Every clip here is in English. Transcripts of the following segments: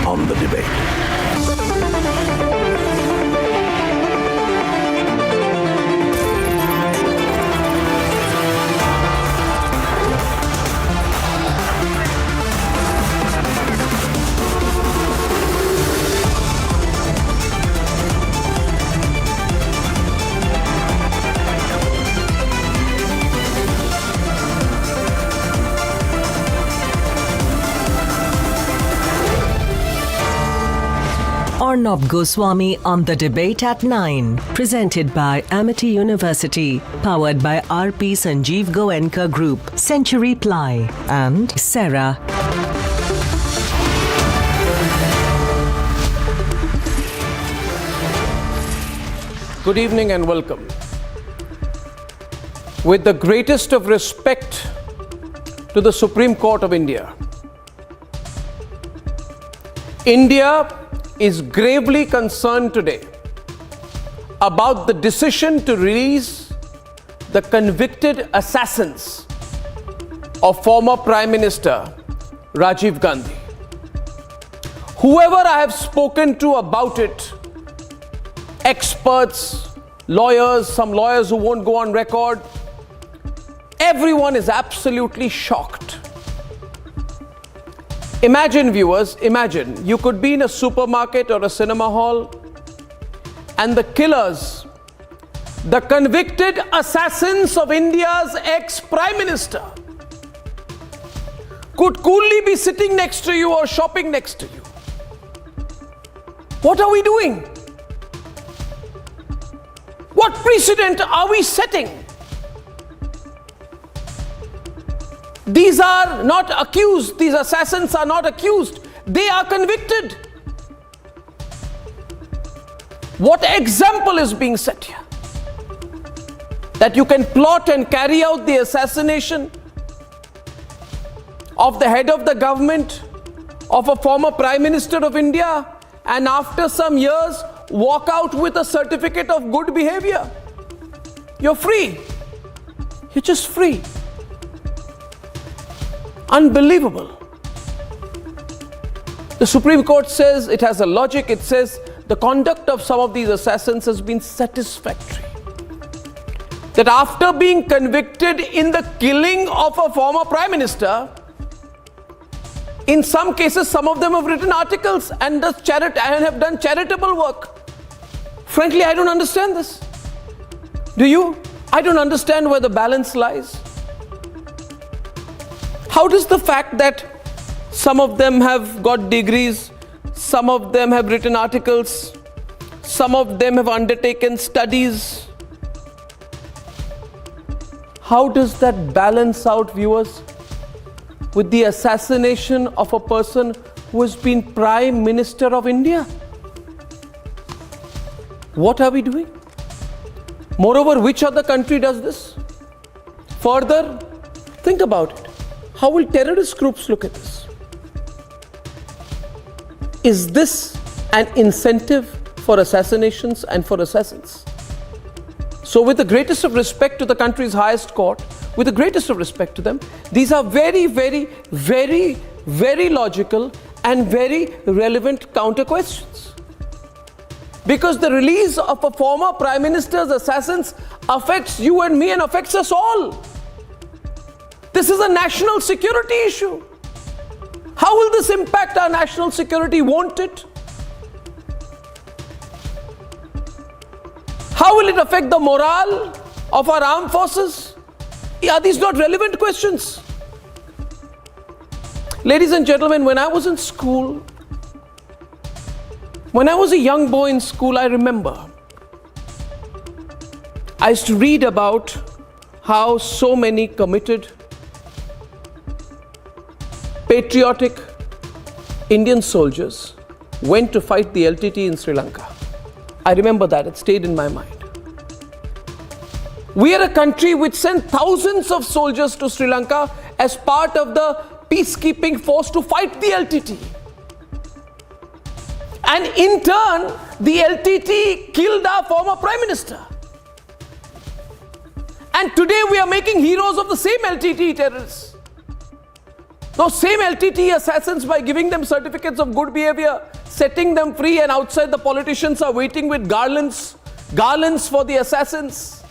on the debate. Arnab Goswami on the debate at 9. Presented by Amity University. Powered by RP Sanjeev Goenka Group, Century Ply and Sarah. Good evening and welcome. With the greatest of respect to the Supreme Court of India, India is gravely concerned today about the decision to release the convicted assassins of former Prime Minister Rajiv Gandhi. Whoever I have spoken to about it, experts, lawyers, some lawyers who won't go on record, everyone is absolutely shocked. Imagine, viewers, imagine you could be in a supermarket or a cinema hall and the killers, the convicted assassins of India's ex-Prime Minister, could coolly be sitting next to you or shopping next to you. What are we doing? What precedent are we setting? These are not accused. These assassins are not accused. They are convicted. What example is being set here? That you can plot and carry out the assassination of the head of the government, of a former Prime Minister of India, and after some years walk out with a certificate of good behavior. You're free. You're just free. Unbelievable. The Supreme Court says it has a logic. It says the conduct of some of these assassins has been satisfactory. That after being convicted in the killing of a former Prime Minister, in some cases some of them have written articles and have done charitable work. Frankly, I don't understand this. Do you? I don't understand where the balance lies. How does the fact that some of them have got degrees, some of them have written articles, some of them have undertaken studies, how does that balance out, viewers, with the assassination of a person who has been Prime Minister of India? What are we doing? Moreover, which other country does this? Further, think about it. How will terrorist groups look at this? Is this an incentive for assassinations and for assassins? So with the greatest of respect to the country's highest court, with the greatest of respect to them, these are very, very, very, very logical and very relevant counter questions. Because the release of a former Prime Minister's assassins affects you and me and affects us all. This is a national security issue. How will this impact our national security? Won't it? How will it affect the morale of our armed forces? Are these not relevant questions? Ladies and gentlemen, when I was in school, when I was a young boy in school, I remember I used to read about how so many committed patriotic Indian soldiers went to fight the LTT in Sri Lanka. I remember that, it stayed in my mind. We are a country which sent thousands of soldiers to Sri Lanka as part of the peacekeeping force to fight the LTT. And in turn, the LTT killed our former Prime Minister. And today we are making heroes of the same LTT terrorists. Those same LTT assassins, by giving them certificates of good behavior, setting them free, and outside the politicians are waiting with garlands for the assassins,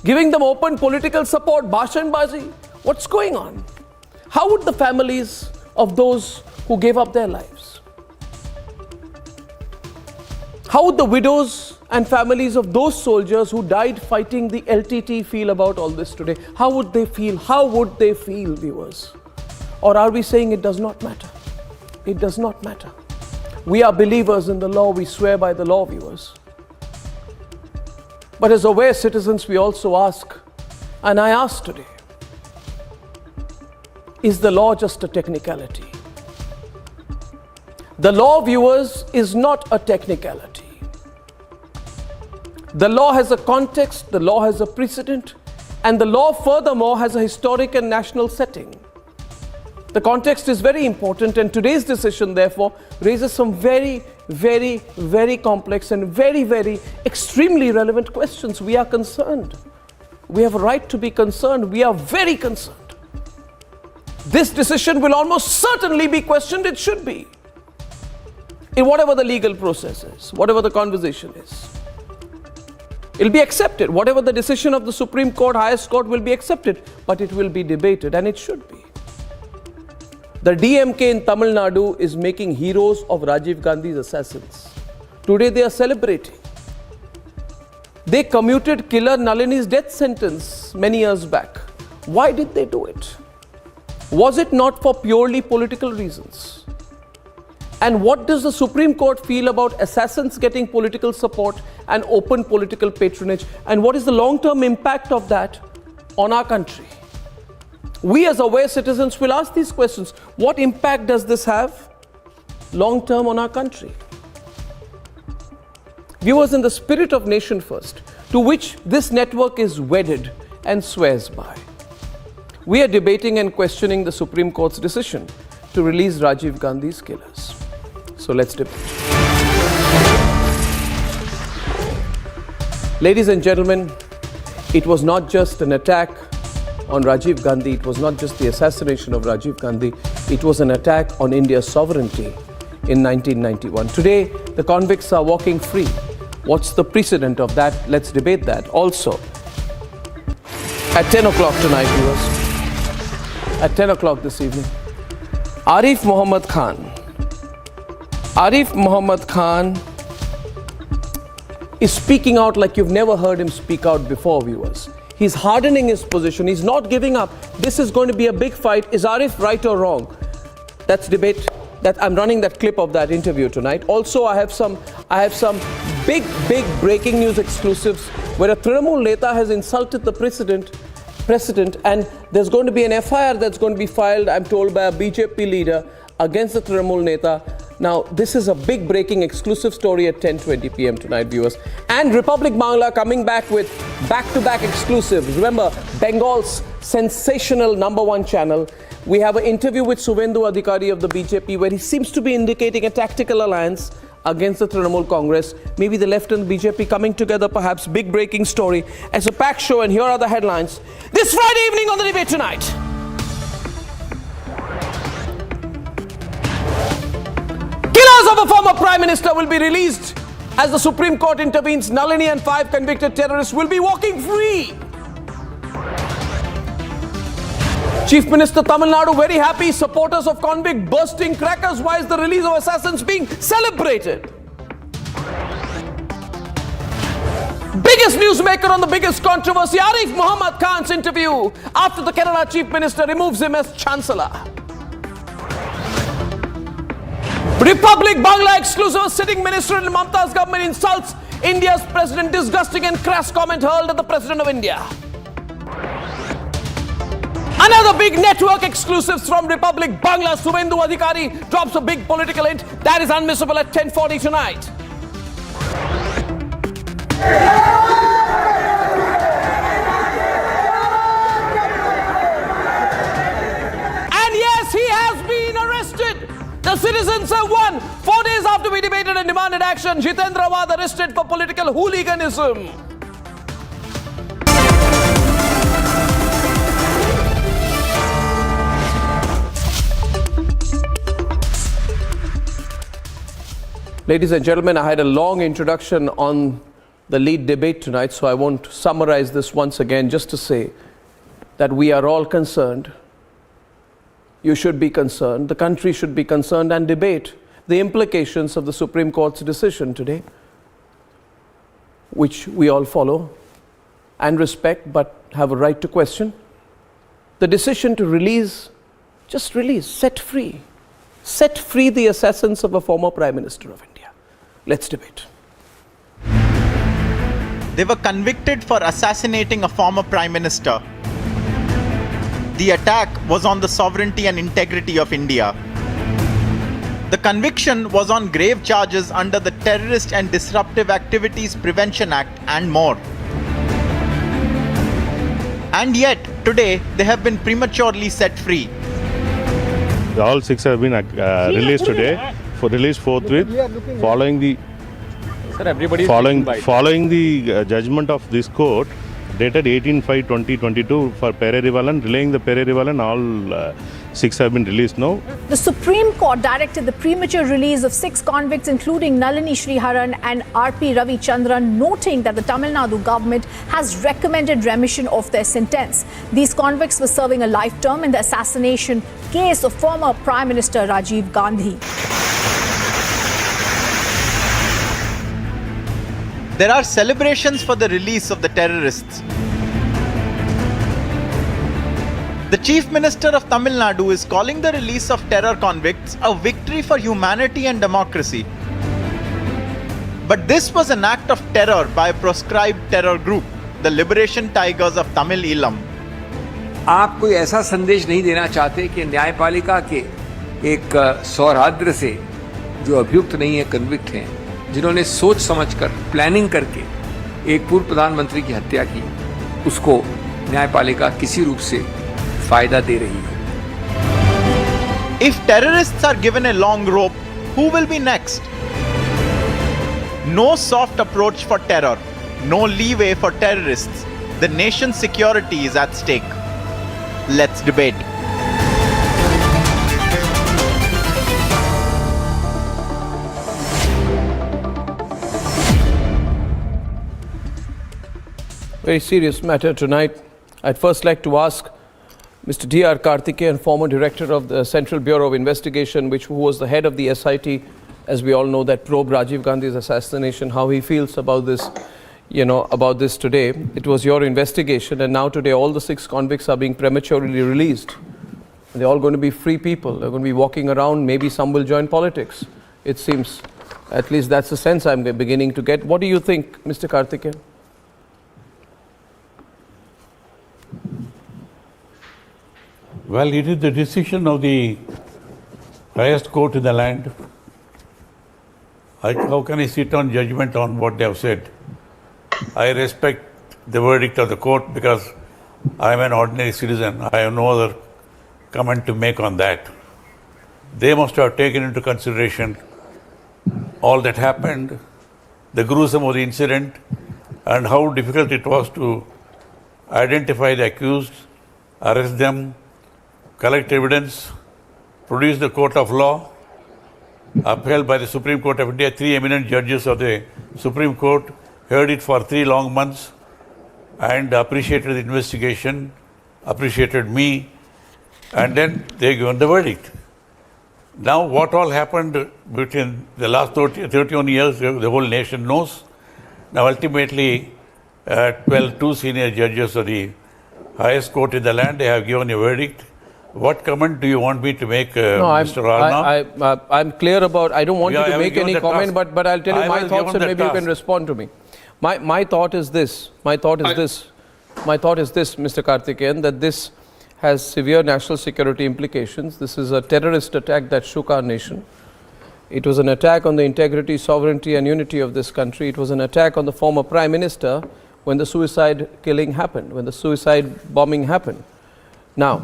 giving them open political support, Bhashanbazi. What's going on? How would the families of those who gave up their lives, how would the widows and families of those soldiers who died fighting the LTT feel about all this today? How would they feel? How would they feel, viewers? Or are we saying it does not matter? It does not matter. We are believers in the law. We swear by the law, viewers. But as aware citizens, we also ask, and I ask today, is the law just a technicality? The law, viewers, is not a technicality. The law has a context, the law has a precedent, and the law furthermore has a historic and national setting. The context is very important, and today's decision therefore raises some very, very, very complex and very, very extremely relevant questions. We are concerned. We have a right to be concerned. We are very concerned. This decision will almost certainly be questioned. It should be. In whatever the legal process is, whatever the conversation is, it'll be accepted. Whatever the decision of the Supreme Court, highest court, will be accepted, but it will be debated, and it should be. The DMK in Tamil Nadu is making heroes of Rajiv Gandhi's assassins. Today they are celebrating. They commuted killer Nalini's death sentence many years back. Why did they do it? Was it not for purely political reasons? And what does the Supreme Court feel about assassins getting political support and open political patronage? And what is the long-term impact of that on our country? We as aware citizens will ask these questions. What impact does this have long-term on our country? Viewers, in the spirit of nation first, to which this network is wedded and swears by, we are debating and questioning the Supreme Court's decision to release Rajiv Gandhi's killers. So let's debate. Ladies and gentlemen, it was not just an attack on Rajiv Gandhi, it was not just the assassination of Rajiv Gandhi, it was an attack on India's sovereignty in 1991. Today, the convicts are walking free. What's the precedent of that? Let's debate that. Also, at 10 o'clock tonight, viewers, at 10 o'clock this evening, Arif Muhammad Khan is speaking out like you've never heard him speak out before, viewers. He's hardening his position. He's not giving up. This is going to be a big fight. Is Arif right or wrong? That's debate. I'm running that clip of that interview tonight. Also, I have some big breaking news exclusives where a Trinamool Neta has insulted the president, and there's going to be an FIR that's going to be filed, I'm told, by a BJP leader against the Trinamool Neta. Now, this is a big breaking exclusive story at 10:20 p.m. tonight, viewers. And Republic Bangla coming back with back-to-back exclusives. Remember, Bengal's sensational #1 channel. We have an interview with Suvendu Adhikari of the BJP where he seems to be indicating a tactical alliance against the Trinamool Congress. Maybe the left and the BJP coming together, perhaps. Big breaking story. It's a packed show, and here are the headlines. This Friday evening on the Debate Tonight. Killers of a former Prime Minister will be released as the Supreme Court intervenes. Nalini and 5 convicted terrorists will be walking free. Chief Minister Tamil Nadu very happy. Supporters of convict bursting crackers. Why is the release of assassins being celebrated? Biggest newsmaker on the biggest controversy. Arif Muhammad Khan's interview after the Kerala Chief Minister removes him as Chancellor. Republic Bangla exclusive. Sitting minister in Mamta's government insults India's president. Disgusting and crass comment hurled at the president of India. Another big network exclusives from Republic Bangla. Suvendu Adhikari drops a big political hint. That is unmissable at 10:40 tonight. And yes, he has been arrested. The citizens have won. 4 days after we debated and demanded action, Jitendra Wad arrested for political hooliganism. Ladies and gentlemen, I had a long introduction on the lead debate tonight, so I won't summarize this once again, just to say that we are all concerned. You should be concerned, the country should be concerned, and debate the implications of the Supreme Court's decision today, which we all follow and respect, but have a right to question. The decision to release, set free the assassins of a former Prime Minister of India. Let's debate. They were convicted for assassinating a former Prime Minister. The attack was on the sovereignty and integrity of India. The conviction was on grave charges under the Terrorist and Disruptive Activities Prevention Act and more. And yet, today, they have been prematurely set free. All six have been released today, released forthwith, following the judgment of this court dated 18/5/2022 for Pererivalan, relaying the Pererivalan. All six have been released now. The Supreme Court directed the premature release of 6 convicts, including Nalini Sriharan and R.P. Ravichandran, noting that the Tamil Nadu government has recommended remission of their sentence. These convicts were serving a life term in the assassination case of former Prime Minister Rajiv Gandhi. There are celebrations for the release of the terrorists. The Chief Minister of Tamil Nadu is calling the release of terror convicts a victory for humanity and democracy. But this was an act of terror by a proscribed terror group, the Liberation Tigers of Tamil Eelam. आप कोई ऐसा संदेश नहीं देना चाहते कि न्यायपालिका के एक सौहार्द से जो अभियुक्त नहीं है, कन्विक्ट हैं, जिन्होंने सोच समझकर प्लानिंग करके एक पूर्व प्रधानमंत्री की हत्या की, उसको न्यायपालिका किसी रूप से फायदा दे रही है. If terrorists are given a long rope, who will be next? No soft approach for terror, no leeway for terrorists. The nation's security is at stake. Let's debate. Very serious matter tonight. I'd first like to ask Mr. D.R. Karthikeyan, former director of the Central Bureau of Investigation, who was the head of the SIT, as we all know, that probed Rajiv Gandhi's assassination, how he feels about this, about this today. It was your investigation, and now today all the 6 convicts are being prematurely released. They're all going to be free people. They're going to be walking around. Maybe some will join politics. It seems, at least that's the sense I'm beginning to get. What do you think, Mr. Karthikeyan? Well, it is the decision of the highest court in the land. How can I sit on judgment on what they have said? I respect the verdict of the court because I am an ordinary citizen. I have no other comment to make on that. They must have taken into consideration all that happened, the gruesome of the incident, and how difficult it was to identify the accused, arrest them, collect evidence, produce the court of law, upheld by the Supreme Court of India. 3 eminent judges of the Supreme Court heard it for 3 long months and appreciated the investigation, appreciated me, and then they given the verdict. Now what all happened between the last 31 years, the whole nation knows. Now ultimately, 2 senior judges of the highest court in the land, they have given a verdict. What comment do you want me to make, Mr. Arnab? I'm clear about, I don't want you to make any comment, but I'll tell you my thoughts and maybe you can respond to me. My thought is this, Mr. Karthikeyan, that this has severe national security implications. This is a terrorist attack that shook our nation. It was an attack on the integrity, sovereignty and unity of this country. It was an attack on the former Prime Minister when the suicide killing happened, when the suicide bombing happened. Now,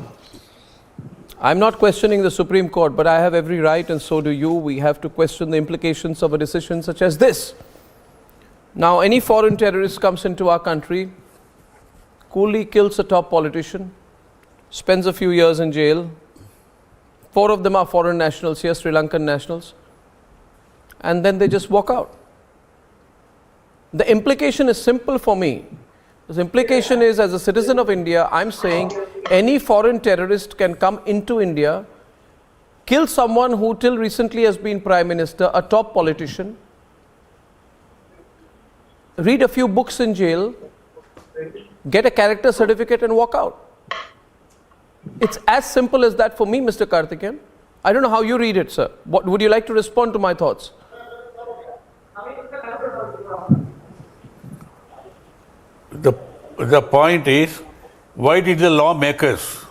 I'm not questioning the Supreme Court, but I have every right, and so do you. We have to question the implications of a decision such as this. Now, any foreign terrorist comes into our country, coolly kills a top politician, spends a few years in jail. 4 of them are foreign nationals here, Sri Lankan nationals. and then they just walk out. The implication is simple for me. The implication is, as a citizen of India, I'm saying any foreign terrorist can come into India, kill someone who till recently has been Prime Minister, a top politician, read a few books in jail, get a character certificate and walk out. It's as simple as that for me, Mr. Karthikeyan. I don't know how you read it, sir. What, would you like to respond to my thoughts? The point is, why did the lawmakers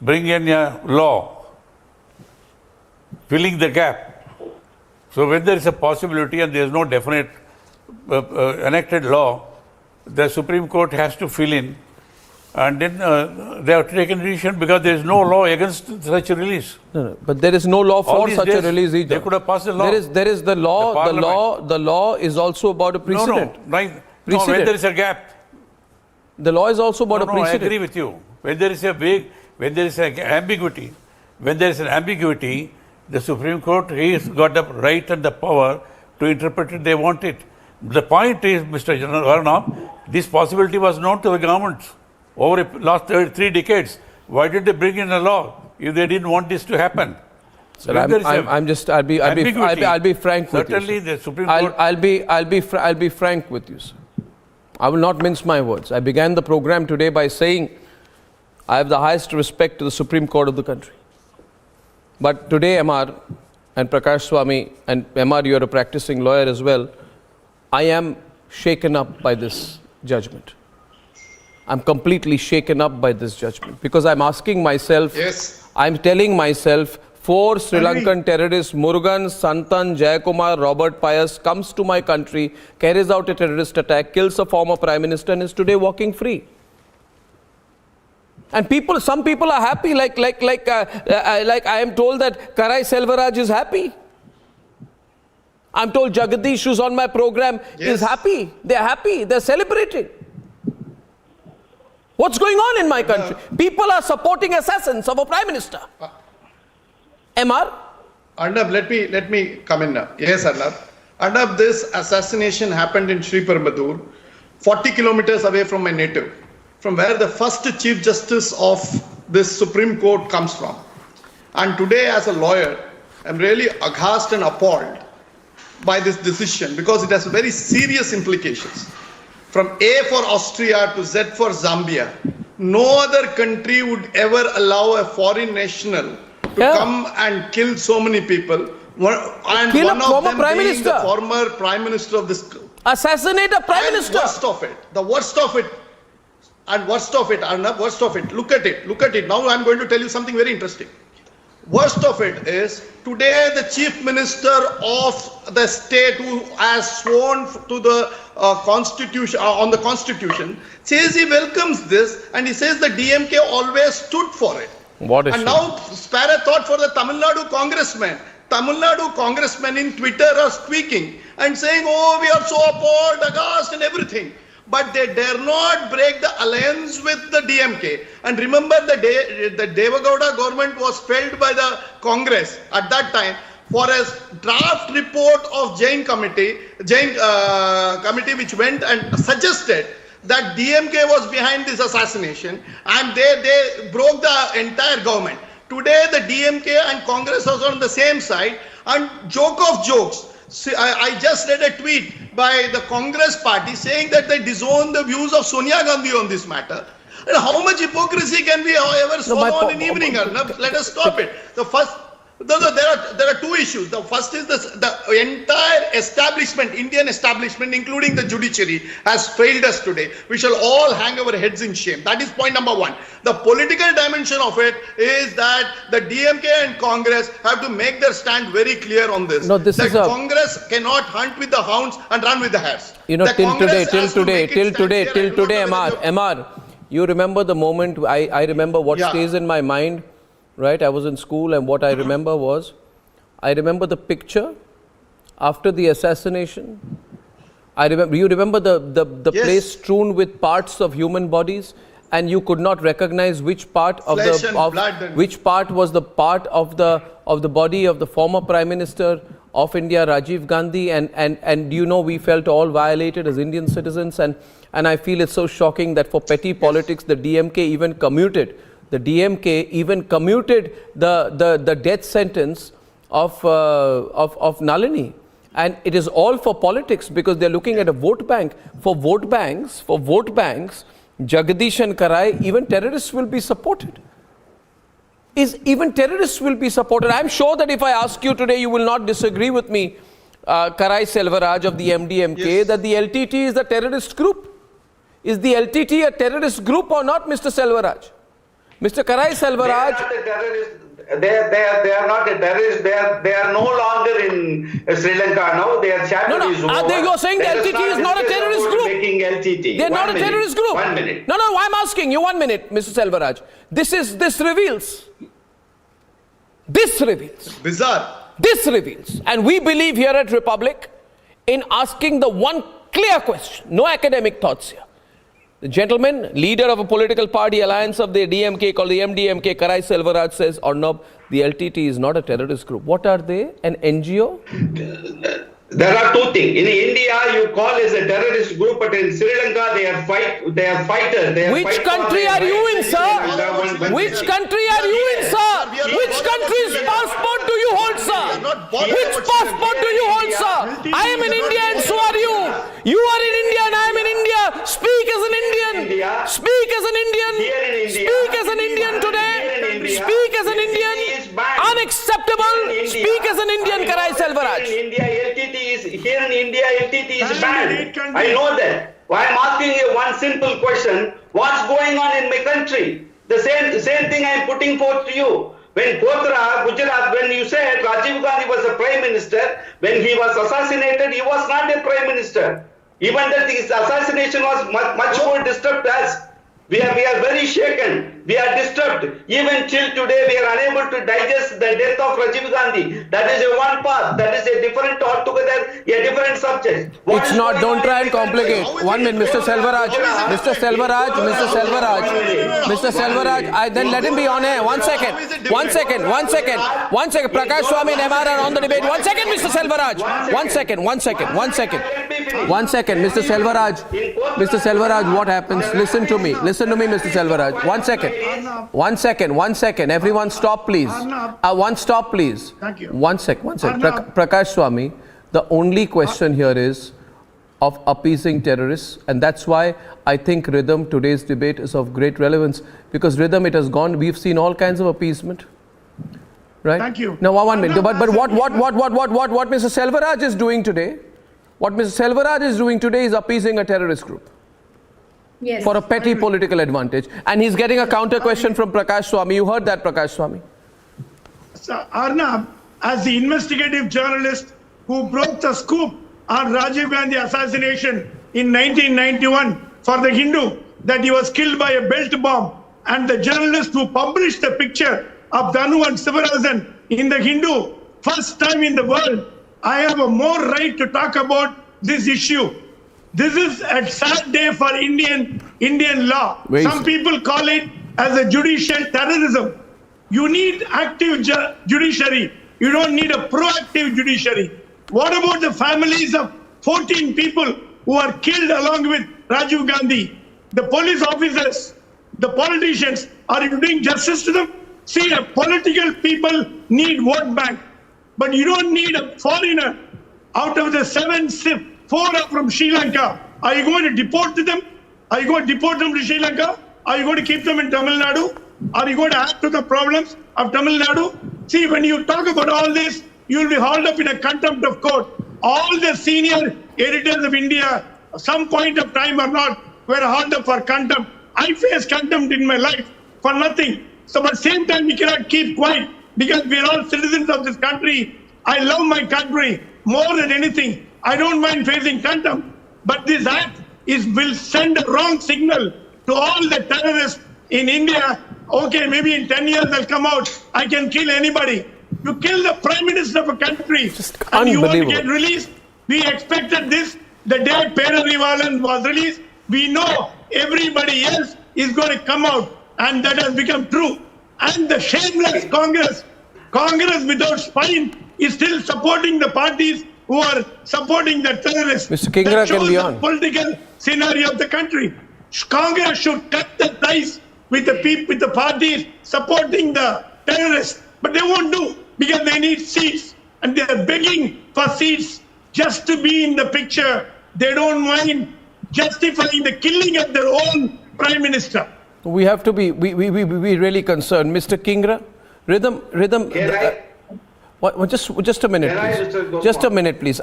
bring in a law filling the gap? So when there is a possibility and there is no definite enacted law, the Supreme Court has to fill in, and then they have taken decision because there is no law against such a release. No, but there is no law for such a release either. They could have passed a law. There is the law. The law is also about a precedent. No, when there is a gap. The law is also about a precedent. I agree with you. When there is an ambiguity, the Supreme Court has got the right and the power to interpret it. They want it. The point is, Mr. General Arnab, this possibility was known to the governments over the last 3 decades. Why did they bring in a law if they didn't want this to happen? Sir, I'll be frank with you. Certainly, the Supreme Court. I'll be frank with you, sir. I will not mince my words. I began the program today by saying I have the highest respect to the Supreme Court of the country. But today, MR and Prakash Swami, and MR, you are a practicing lawyer as well, I am shaken up by this judgment. I'm completely shaken up by this judgment because I'm asking myself, I'm telling myself, 4 Sri Lankan terrorists, Murugan, Santan, Jayakumar, Robert Pius, comes to my country, carries out a terrorist attack, kills a former Prime Minister and is today walking free. And some people are happy, like I am told that Karai Selvaraj is happy. I'm told Jagadish, who's on my program, is happy. They're happy. They're celebrating. What's going on in my country? People are supporting assassins of a Prime Minister. MR? Arnab, let me come in now. Yes, Arnab. Arnab, this assassination happened in Sriperumbudur, 40 kilometers away from my native, from where the first Chief Justice of this Supreme Court comes from. And today, as a lawyer, I'm really aghast and appalled by this decision because it has very serious implications. From A for Austria to Z for Zambia, no other country would ever allow a foreign national to come and kill so many people, and kill one of them Prime being Minister. the former Prime Minister of this. Assassinate a Prime Minister. The worst of it, Arnab, worst of it. Look at it. Now I'm going to tell you something very interesting. Worst of it is, today the Chief Minister of the state who has sworn to the Constitution, on the Constitution, says he welcomes this and he says the DMK always stood for it. What is and now spare a thought for the Tamil Nadu congressmen. Tamil Nadu congressmen in Twitter are speaking and saying, oh, we are so appalled, aghast and everything. But they dare not break the alliance with the DMK. And remember the Devagowda government was felled by the Congress at that time for a draft report of Jain committee which went and suggested that DMK was behind this assassination, and they broke the entire government. Today the DMK and Congress are on the same side, and joke of jokes. See, I just read a tweet by the Congress party saying that they disown the views of Sonia Gandhi on this matter. And how much hypocrisy can we ever swallow in evening? Let us stop it. There are 2 issues. The first is the entire establishment, Indian establishment, including the judiciary, has failed us today. We shall all hang our heads in shame. That is point number 1. The political dimension of it is that the DMK and Congress have to make their stand very clear on this. No, this that is Congress cannot hunt with the hounds and run with the hares. You know, till today, MR, you remember the moment, I remember what stays in my mind. Right, I was in school and what I remember was, I remember the picture after the assassination. You remember the place strewn with parts of human bodies, and you could not recognize which part of which part was the part of the body of the former Prime Minister of India, Rajiv Gandhi, and you know, we felt all violated as Indian citizens, and I feel it's so shocking that for petty politics, the DMK even commuted the death sentence of Nalini. And it is all for politics, because they're looking at a vote bank. For vote banks, Jagdish and Karai, even terrorists will be supported. Even terrorists will be supported. I'm sure that if I ask you today, you will not disagree with me, Karai Selvaraj of the MDMK, that the LTT is the terrorist group. Is the LTT a terrorist group or not, Mr. Selvaraj? Mr. Karai Selvaraj. They are not a terrorist. They are no longer in Sri Lanka now. Their chapter is over. You're saying the LTT is not a terrorist group? Making LTT. They're not a terrorist group. 1 minute. No, I'm asking you 1 minute, Mr. Selvaraj. This reveals, and we believe here at Republic in asking the one clear question, no academic thoughts here. The gentleman, leader of a political party alliance of the DMK called the MDMK, Karai Selvaraj, says, Arnab, the LTT is not a terrorist group. What are they? An NGO? There are two things. In India, you call as a terrorist group, but in Sri Lanka, they are fighters. Which country are you in, sir? Which country are you in, sir? Which country's passport do you hold, sir? Which passport do you hold, sir? I am in India and so are you. You are in India and I am in India. Speak as an Indian. Speak as an Indian. Speak as an Indian today. Speak as an Indian. Unacceptable. Speak as an Indian, Karai Selvaraj. Here in India, LTT is banned. I know that. Why I'm asking you one simple question. What's going on in my country? The same thing I'm putting forth to you. When Kotra, Gujarat, when you said Rajiv Gandhi was a prime minister, when he was assassinated, he was not a prime minister. Even that his assassination was much more disturbed us. We are very shaken. We are disturbed. Even till today, we are unable to digest the death of Rajiv Gandhi. That is a one path. That is a different, altogether, a different subject. It's not, don't try and complicate. 1 minute, Mr. Selvaraj. Then let him be on air. One second. Prakash Swami and MR are on the debate. 1 second, Mr. Selvaraj. One second. Mr. Selvaraj, what happens? Listen to me, Mr. Selvaraj. 1 second. Everyone stop, please. Stop, please. Thank you. One sec. Prakash Swami, the only question here is of appeasing terrorists, and that's why I think rhythm, today's debate, is of great relevance, because rhythm, it has gone, we've seen all kinds of appeasement. Right? Thank you. Now, 1 minute. But what Mr. Selvaraj is doing today, is appeasing a terrorist group. Yes. For a petty political advantage. And he's getting a counter question from Prakash Swami. You heard that, Prakash Swami? So, Arnab, as the investigative journalist who broke the scoop on Rajiv Gandhi assassination in 1991 for the Hindu, that he was killed by a belt bomb, and the journalist who published the picture of Danu and Sivarajan in the Hindu, first time in the world, I have a more right to talk about this issue. This is a sad day for Indian law. Some people call it as a judicial terrorism. You need active judiciary. You don't need a proactive judiciary. What about the families of 14 people who are killed along with Rajiv Gandhi? The police officers, the politicians, are you doing justice to them? See, political people need vote bank, but you don't need a foreigner. Out of the 4 are from Sri Lanka. Are you going to deport them? Are you going to deport them to Sri Lanka? Are you going to keep them in Tamil Nadu? Are you going to add to the problems of Tamil Nadu? See, when you talk about all this, you will be hauled up in a contempt of court. All the senior editors of India, at some point of time or not, were hauled up for contempt. I face contempt in my life for nothing. So, but at the same time, we cannot keep quiet because we are all citizens of this country. I love my country more than anything. I don't mind facing contempt, but this act will send a wrong signal to all the terrorists in India. Okay, maybe in 10 years they'll come out. I can kill anybody. You kill the prime minister of a country and you want to get released. We expected this the day Perarivalan was released. We know everybody else is going to come out, and that has become true. And the shameless Congress without spine, is still supporting the parties who are supporting the terrorists. Mr. Kingra That can shows be the on. political scenario of the country. Congress should cut the ties with the people, with the parties supporting the terrorists, but they won't do because they need seats and they are begging for seats just to be in the picture. They don't mind justifying the killing of their own prime minister. We have to be really concerned. Mr. Kingra, rhythm. Can I? Just a minute, Can I, please. Mr. Goswami? Just a minute, please.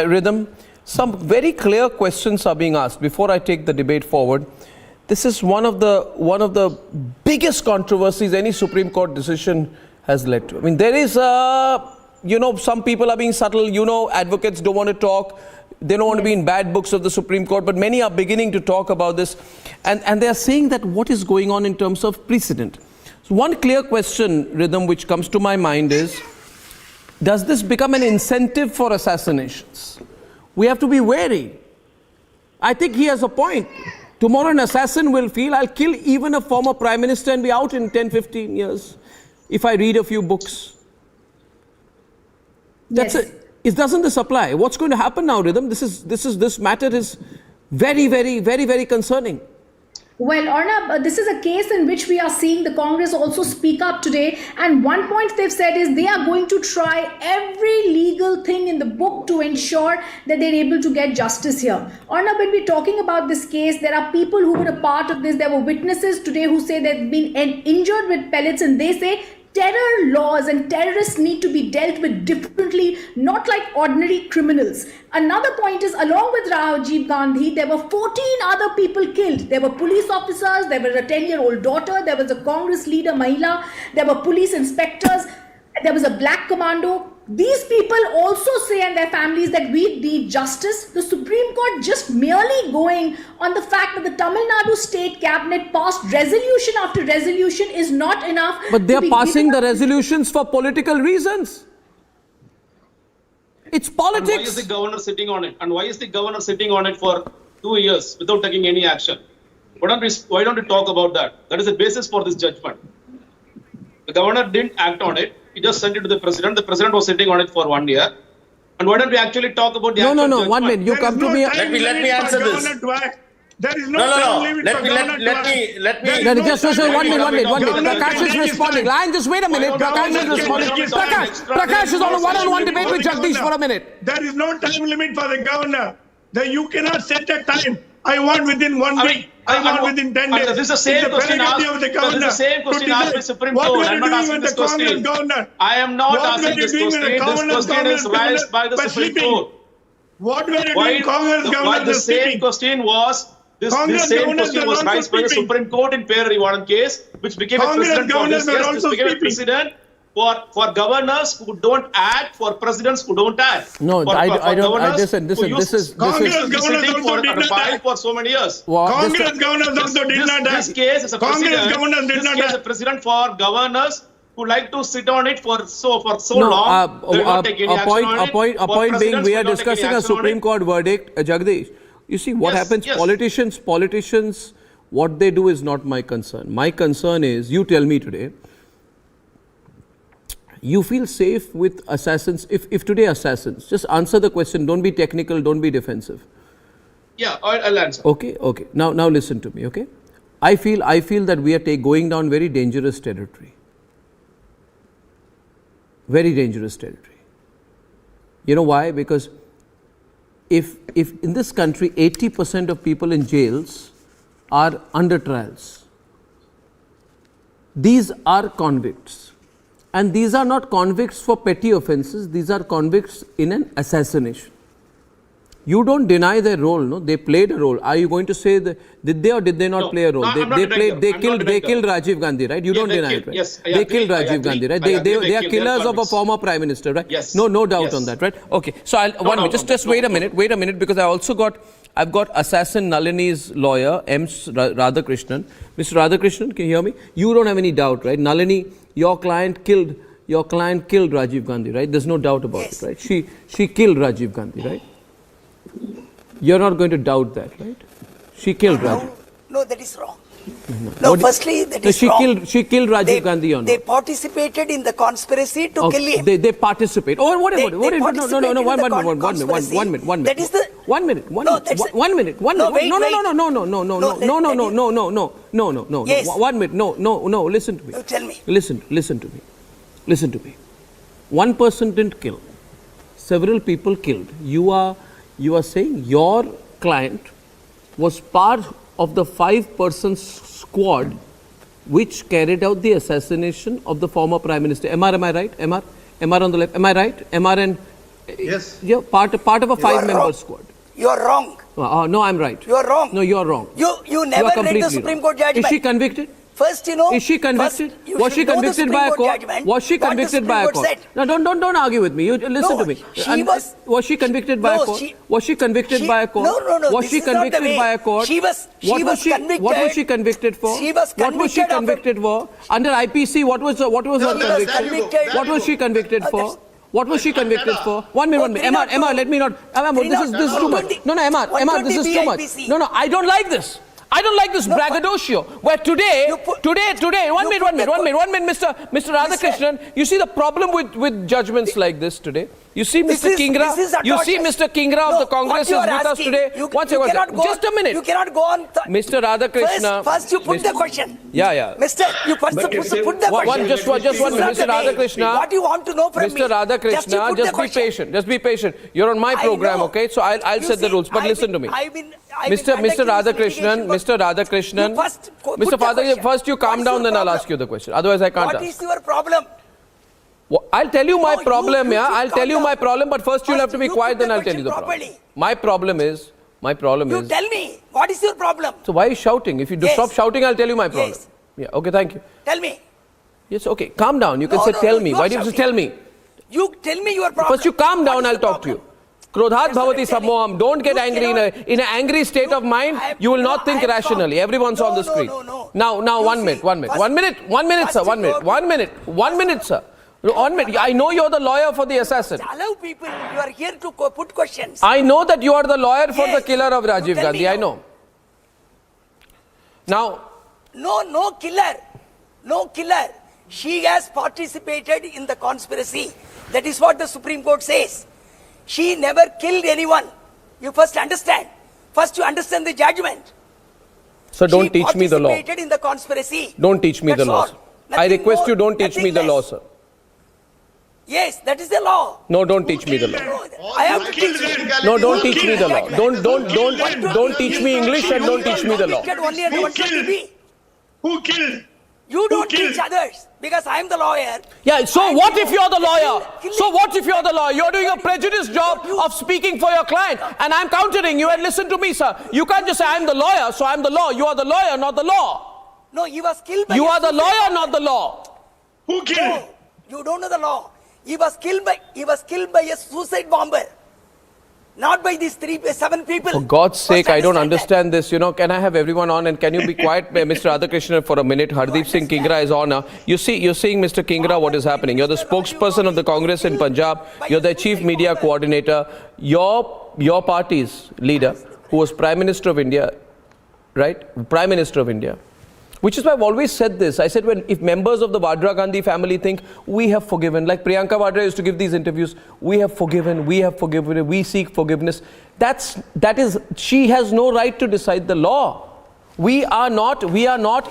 Rhythm. Some very clear questions are being asked before I take the debate forward. This is one of the biggest controversies any Supreme Court decision has led to. I mean, there is some people are being subtle. Advocates don't want to talk. They don't want to be in bad books of the Supreme Court, but many are beginning to talk about this. And they are saying that what is going on in terms of precedent. So one clear question, Rhythm, which comes to my mind is, does this become an incentive for assassinations? We have to be wary. I think he has a point. Tomorrow an assassin will feel, I'll kill even a former prime minister and be out in 10, 15 years if I read a few books. That's Yes. it. Doesn't this apply? What's going to happen now, Rhythm? This matter is very, very, very, very concerning. Well, Arnab, this is a case in which we are seeing the Congress also speak up today. And one point they've said is they are going to try every legal thing in the book to ensure that they're able to get justice here. Arnab, when we're talking about this case, there are people who were a part of this. There were witnesses today who say they've been injured with pellets, and they say terror laws and terrorists need to be dealt with differently, not like ordinary criminals. Another point is, along with Rajiv Gandhi, there were 14 other people killed. There were police officers, there was a 10-year-old daughter, there was a Congress leader, Mahila, there were police inspectors, there was a black commando. These people also say, and their families, that we need justice. The Supreme Court just merely going on the fact that the Tamil Nadu State Cabinet passed resolution after resolution is not enough. But they are to be passing the given- resolutions for political reasons. It's And why is politics. the governor sitting on it? And why is the governor sitting on it for 2 years without taking any action? Why don't we talk about that? That is the basis for this judgment. The governor didn't act on it. He just sent it to the president. The president was sitting on it for 1 year. And why don't we actually talk about the No, actual judgment? 1 minute. You There come is to no me. time Let me limit for answer this. governor to act. There is no No. time limit Let for me governor to act. let No, me. just one minute. Governor Prakash can is take his responding. time. Lion, just wait a minute. Governor Prakash is can responding. take his time. Prakash is on a one-on-one debate with Jagdish for a minute. There is no time limit for the governor. You cannot set a time. I want within 1 week. I want within 10 days. This is the same It's a question prerogative asked. of the This is governor the same question to asked by decide. Supreme What Court. were I'm you not doing asking when this the Congress question. governor? I am not What were asking you this doing question. when the This Congress question is governor raised by the was Supreme sleeping? Court. What were you Why doing? Congress governor the was same sleeping. question was this Congress same governors question were was also raised by the sleeping. Supreme Court in Perarivalan case, which became a Congress precedent for governors this. were Yes, this also became a sleeping. precedent for governors who don't act, for presidents who don't act. No, for, I for don't. governors Listen. who This used is. Congress to be governors sitting also for did on a not file act. for so many years. Congress governors also did not act. This case is a Congress precedent. governors did This not case is a act. precedent for governors who like to sit on it for so No, long. They will not take any action on it. a point For being, presidents we who are don't take any discussing a action on Supreme it. Court verdict, Jagdish. You see, what Yes, happens, yes. politicians, what they do is not my concern. My concern is, you tell me today, you feel safe with assassins, if today assassins, just answer the question, don't be technical, don't be defensive. Yeah, I'll answer. Okay. Now listen to me, okay? I feel that we are going down very dangerous territory. Very dangerous territory. You know why? Because if in this country 80% of people in jails are under trials, these are convicts. And these are not convicts for petty offences, these are convicts in an assassination. You don't deny their role, no? They played a role. Are you going to say that did they or did they not No, play a role? no, I'm not They denying played. them. They killed Rajiv Gandhi, right? You don't they deny killed, it, right? yes, I they agree, killed I Rajiv agree, Gandhi, right? I agree, They they are killed, they are killers of a convicts. former prime minister, right? Yes. No doubt Yes. on that, right? Okay. So just no, wait a minute, because I've got assassin Nalini's lawyer, M. Radhakrishnan. Mr. Radhakrishnan, can you hear me? You don't have any doubt, right? Nalini, your client killed Rajiv Gandhi, right? There's no doubt about it, right? She killed Rajiv Gandhi, right? You're not going to doubt that, right? She killed Rajiv. No, that is wrong. No, firstly, that is wrong. She killed Rajiv Gandhi or not? They participated in the conspiracy to kill him. They participate. Oh, what? No, one minute. That is the... One minute. No, that's... One minute. No. Yes. 1 minute. No. Listen to me. No, tell me. Listen to me. One person didn't kill. Several people killed. You are saying your client was part of the 5-person squad which carried out the assassination of the former Prime Minister. MR, am I right? MR on the left. Am I right? MR and... Yes. Yeah, part of a 5-member squad. You are wrong. No, I'm right. You are wrong. No, you are wrong. You never read the Supreme Court judgment. Is she convicted? First, you know... Is she convicted? Was she convicted by a court? Was she convicted by a court? No, don't argue with me. You listen to me. Was she convicted by a court? Was she convicted by a court? No. Was she convicted by a court? She was convicted. What was she convicted for? What was she convicted for? Under IPC, what was her conviction? What was she convicted for? What was she convicted for? 1 minute. MR, let me not. This is too much. No, MR, this is too much. No, I don't like this. I don't like this braggadocio where today, 1 minute, Mr. Radhakrishnan, you see the problem with judgments like this today? You see Mr. Kingra of the Congress is with us today. One second. Just a minute. You cannot go on. Mr. Radhakrishnan. First you put the question. Yeah. Mister, you first put the question. Just 1 minute. Mr. Radhakrishnan. What you want to know from me? Mr. Radhakrishnan, just be patient. You're on my program, okay? So I'll set the rules, but listen to me. Mr. Radhakrishnan, Mr. Father, first you calm down, then I'll ask you the question. Otherwise, I can't ask. What is your problem? I'll tell you my problem, I'll tell you my problem, but first you'll have to be quiet, then I'll tell you the problem. My problem is... You tell me, what is your problem? So why are you shouting? If you stop shouting, I'll tell you my problem. Yes. Yeah, okay, thank you. Tell me. Yes, okay, calm down. You can say tell me. Why do you have to tell me? You tell me your problem. First you calm down, I'll talk to you. Krodhat bhavati sammoham. Don't get angry. In an angry state of mind, you will not think rationally. Everyone's on the screen. Now, 1 minute, sir. 1 minute, sir. I know you're the lawyer for the assassin. Allow people, you are here to put questions. I know that you are the lawyer for the killer of Rajiv Gandhi. I know. Now. No killer. She has participated in the conspiracy. That is what the Supreme Court says. She never killed anyone. You first understand. First you understand the judgment. So don't teach me the law. She participated in the conspiracy. Don't teach me the law. I request you don't teach me the law, sir. Yes, that is the law. No, don't teach me the law. I have to teach you. No, don't teach me the law. Don't teach me English and don't teach me the law. Who killed? You don't teach others because I am the lawyer. Yeah, so what if you're the lawyer? So what if you're the lawyer? You're doing a prejudiced job of speaking for your client and I'm countering you and listen to me, sir. You can't just say I'm the lawyer, so I'm the law. You are the lawyer, not the law. No, he was killed by You are the lawyer, not the law. Who killed? No, you don't know the law. He was killed by a suicide bomber. Not by these 7 people. For God's sake, I don't understand this. You know, can I have everyone on and can you be quiet, Mr. Radhakrishnan, for a minute? Hardeep Singh Kingra is on now. You're seeing, Mr. Kingra, what is happening. You're the spokesperson of the Congress in Punjab. You're the chief media coordinator. Your party's leader, who was Prime Minister of India, right? Prime Minister of India. Which is why I've always said this. I said, if members of the Vadra Gandhi family think, we have forgiven, like Priyanka Vadra used to give these interviews, we have forgiven, we seek forgiveness. She has no right to decide the law. We are not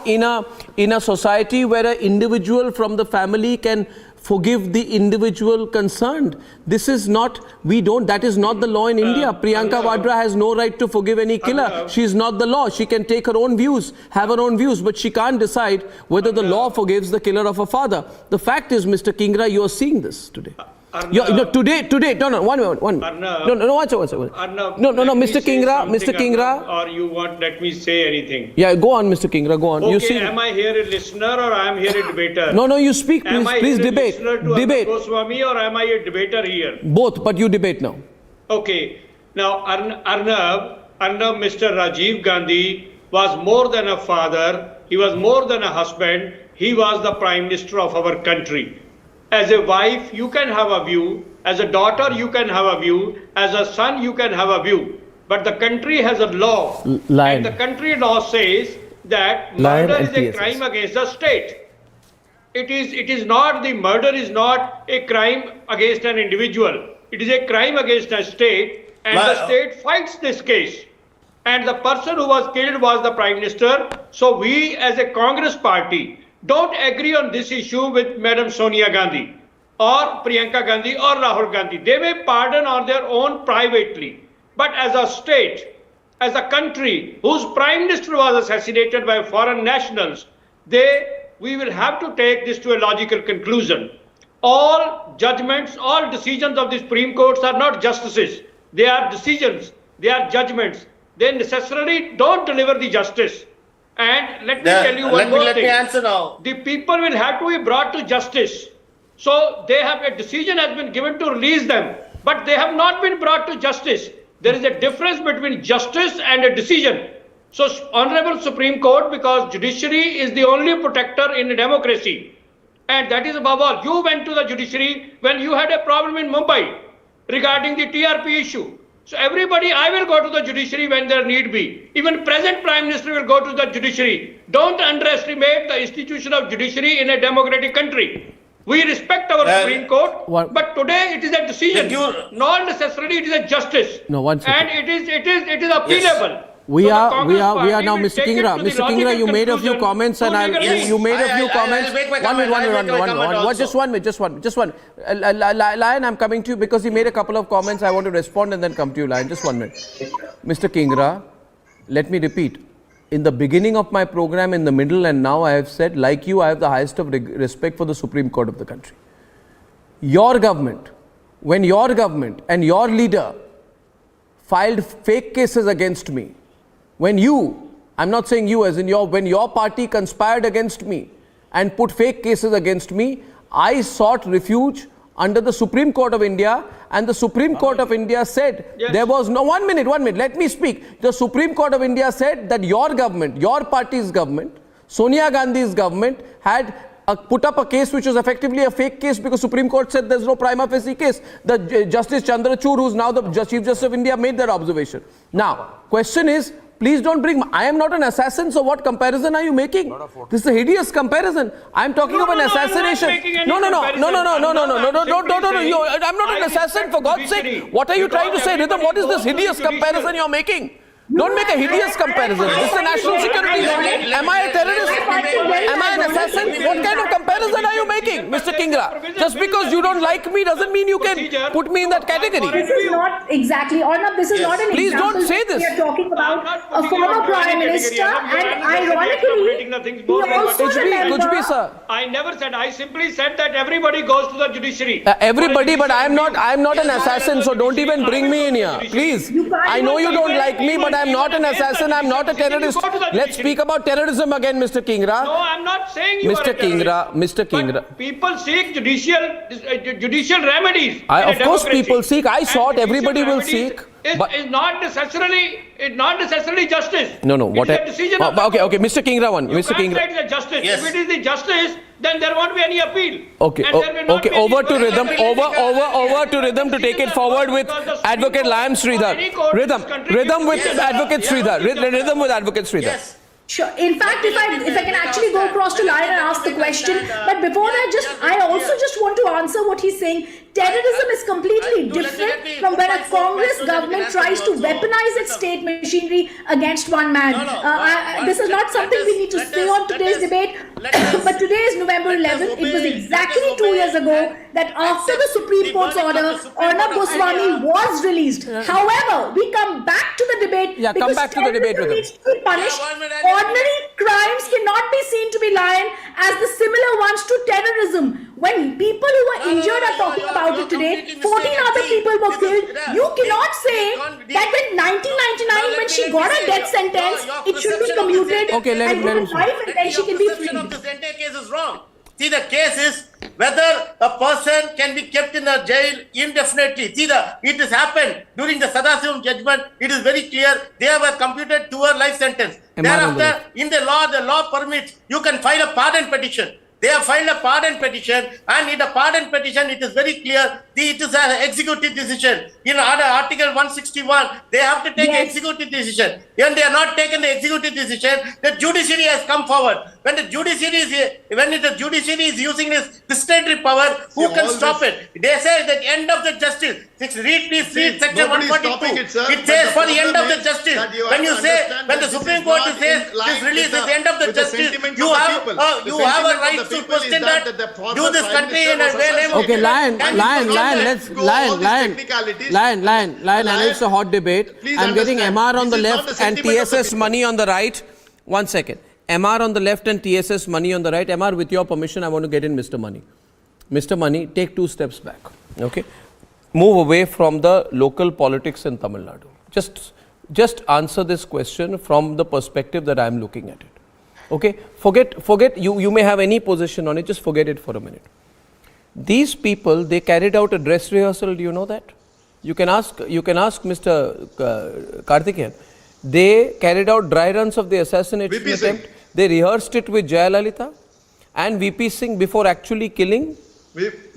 in a society where an individual from the family can forgive the individual concerned. That is not the law in India. Priyanka Vadra has no right to forgive any killer. She is not the law. She can take her own views, have her own views, but she can't decide whether the law forgives the killer of her father. The fact is, Mr. Kingra, you are seeing this today. Today, no, one minute. No, one second. No, Mr. Kingra. Or you want let me say anything? Yeah, go on, Mr. Kingra, go on. Okay, you see, am I here a listener or I am here a debater? No, you speak, please debate. Am I here a listener to Goswami or am I a debater here? Both, but you debate now. Okay, now Arnab, Mr. Rajiv Gandhi was more than a father, he was more than a husband, he was the Prime Minister of our country. As a wife, you can have a view. As a daughter, you can have a view. As a son, you can have a view. But the country has a law. Line. And the country law says that Lion murder and is a TSS. crime against the state. It is not, the murder is not a crime against an individual. It is a crime against a state, and the state fights this case. And the person who was killed was the Prime Minister. So we as a Congress party don't agree on this issue with Madam Sonia Gandhi or Priyanka Gandhi or Rahul Gandhi. They may pardon on their own privately. But as a state, as a country whose Prime Minister was assassinated by foreign nationals, we will have to take this to a logical conclusion. All judgments, all decisions of the Supreme Courts are not justices. They are decisions, they are judgments. They necessarily don't deliver the justice. And let me tell you one more thing. Let me answer now. The people will have to be brought to justice. So they have a decision has been given to release them, but they have not been brought to justice. There is a difference between justice and a decision. So Honorable Supreme Court, because judiciary is the only protector in a democracy, and that is above all. You went to the judiciary when you had a problem in Mumbai regarding the TRP issue. So everybody, I will go to the judiciary when there need be. Even present Prime Minister will go to the judiciary. Don't underestimate the institution of judiciary in a democratic country. We respect our Supreme Court, but today it is a decision. Not necessarily it is a justice. No, one second. And it is appealable. Yes. We are now, Mr. Kingra. Mr. Kingra, you made a few comments, and you made a few comments. Just one. Lion, I'm coming to you because he made a couple of comments. I want to respond and then come to you, Lion. Just 1 minute. Mr. Kingra, let me repeat. In the beginning of my program, in the middle, and now I have said, like you, I have the highest of respect for the Supreme Court of the country. Your government, when your government and your leader filed fake cases against me, when you, I'm not saying you as in when your party conspired against me and put fake cases against me, I sought refuge under the Supreme Court of India, and the Supreme Court of India said there was no, 1 minute, let me speak. The Supreme Court of India said that your government, your party's government, Sonia Gandhi's government had put up a case which was effectively a fake case because Supreme Court said there's no prima facie case. The Justice Chandrachud, who's now the Chief Justice of India, made that observation. Now, question is, please don't bring, I am not an assassin, so what comparison are you making? This is a hideous comparison. I'm talking of an assassination. No, I'm not an assassin, for God's sake. What are you trying to say, Rhythm? What is this hideous comparison you're making? Don't make a hideous comparison. This is a national security. Am I a terrorist? Am I an assassin? What kind of comparison are you making, Mr. Kingra? Just because you don't like me doesn't mean you can put me in that category. This is not exactly, Arnab, this is not an Please example. don't say this. We are talking about a former Prime Minister, and ironically, he also remember... sir. I never said, I simply said that everybody goes to the judiciary. Everybody, but I am not an assassin, so don't even bring me in here. Please. I know you don't like me, but I am not an assassin, I am not a terrorist. Let's speak about terrorism again, Mr. Kingra. No, I am not saying you are a terrorist. Mr. Kingra. But people seek judicial remedies. Of course people seek. I sought, everybody will seek. It's not necessarily justice. No, what it is a decision of okay, Mr. Kingra one. Mr. Kingra. It's a justice. Yes. If it is the justice, then there won't be any appeal. Okay, over to Rhythm to take it forward with Advocate Liam Sridhar. Rhythm with Advocate Sridhar. Rhythm with Advocate Sridhar. Yes. Sure. In fact, if I can actually go across to Lion and ask the question, but before that, I also want to answer what he's saying. Terrorism is completely different from when a Congress government tries to weaponize its state machinery against one man. This is not something we need to say on today's debate, but today is November 11th. It was exactly 2 years ago that after the Supreme Court's order, Arnab Goswami was released. However, we come back to the debate come back to the debate with him. Needs to be punished. Ordinary crimes cannot be seen to be lying as the similar ones to terrorism. When people who were injured are talking about it today, 14 other people were killed. You cannot say that in 1999, when she got a death sentence, it should be commuted and given life, and then she can be freed. The Sente case is wrong. See, the case is whether a person can be kept in a jail indefinitely. See, it has happened during the Sadasivam judgment. It is very clear. They were computed to a life sentence. Thereafter, in the law permits, you can file a pardon petition. They have filed a pardon petition, and in the pardon petition, it is very clear it is an executive decision. In Article 161, they have to take executive decision. When they are not taken the executive decision, the judiciary has come forward. When the judiciary is using this discretionary power, who can stop it? They say the end of the justice. Read section 142. It says for the end of the justice. When you say, when the Supreme Court says this release is the end of the justice, you have a right to question that. Do this country in a way. Okay, Lion, and it's a hot debate. I'm getting MR on the left and TSS money on the right. 1 second. MR on the left and TSS money on the right. MR, with your permission, I want to get in Mr. Money. Mr. Money, take 2 steps back. Okay. Move away from the local politics in Tamil Nadu. Just answer this question from the perspective that I'm looking at it. Okay, forget you may have any position on it, just forget it for a minute. These people, they carried out a dress rehearsal, do you know that? You can ask Mr. Karthikeyan. They carried out dry runs of the assassination attempt. They rehearsed it with Jayalalitha and VP Singh before actually killing.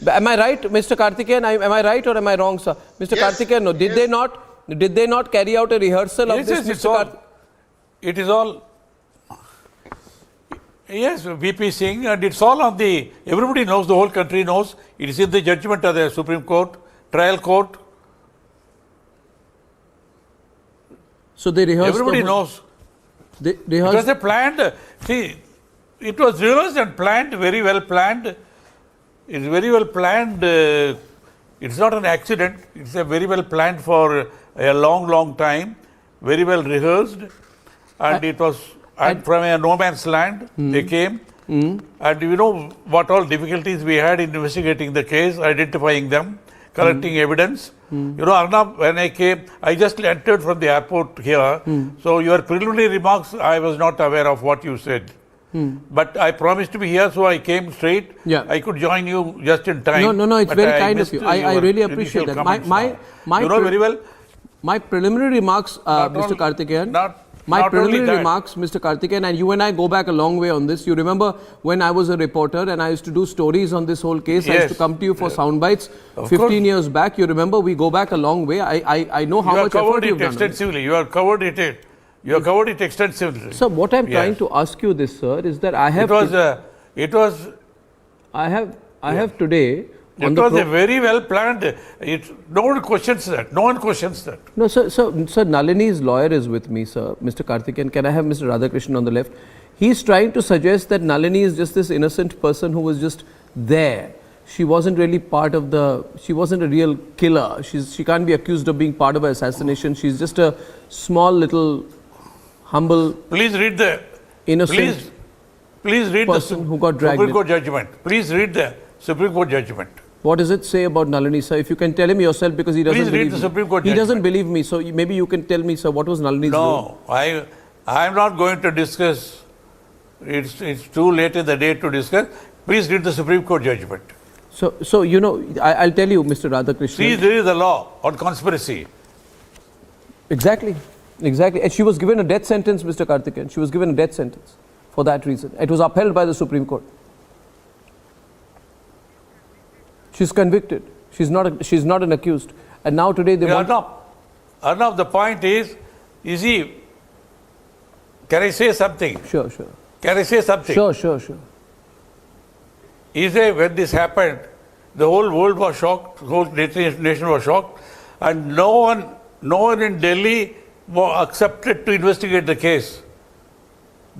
Am I right, Mr. Karthikeyan? Am I right or am I wrong, sir? Mr. Karthikeyan, no. Did they not carry out a rehearsal of this, Mr. Karthikeyan? It is all. Yes, VP Singh, and it's all on the. Everybody knows, the whole country knows. It is in the judgment of the Supreme Court, trial court. So they rehearsed. Everybody knows. It was a planned. See, it was rehearsed and planned, very well planned. It's very well planned. It's not an accident. It's a very well planned for a long time. Very well rehearsed, and it was. And from a no man's land, they came. And you know what all difficulties we had in investigating the case, identifying them, collecting evidence. You know, Arnab, when I came, I just entered from the airport here. So your preliminary remarks, I was not aware of what you said. But I promised to be here, so I came straight. Yeah. I could join you just in time. No, it's very kind of you. I really appreciate that. You know very well. My preliminary remarks, Mr. Karthikeyan. My preliminary remarks, Mr. Karthikeyan, and you and I go back a long way on this. You remember when I was a reporter and I used to do stories on this whole case, I used to come to you for sound bites 15 years back. You remember, we go back a long way. I know how much effort you've done. Extensively. You have covered it. You have covered it extensively. So what I'm trying to ask you this, sir, is that I have... I have today... It was a very well planned. No one questions that. No, sir, Nalini's lawyer is with me, sir. Mr. Karthikeyan, can I have Mr. Radhakrishnan on the left? He's trying to suggest that Nalini is just this innocent person who was just there. She wasn't really part of the... She wasn't a real killer. She can't be accused of being part of an assassination. She's just a small little humble... Please read the... Innocent... Please read the Supreme Court judgment. Please read the Supreme Court judgment. What does it say about Nalini, sir? If you can tell him yourself, because he doesn't believe me. Please read the Supreme Court judgment. He doesn't believe me, so maybe you can tell me, sir, what was Nalini's role? No, I am not going to discuss. It's too late in the day to discuss. Please read the Supreme Court judgment. So you know, I'll tell you, Mr. Radhakrishnan. Please read the law on conspiracy. Exactly. And she was given a death sentence, Mr. Karthikeyan. She was given a death sentence for that reason. It was upheld by the Supreme Court. She's convicted. She's not an accused. And now today they want... Arnab, the point is, you see, can I say something? Sure. Can I say something? Sure. You say when this happened, the whole world was shocked, the whole nation was shocked, and no one in Delhi was accepted to investigate the case.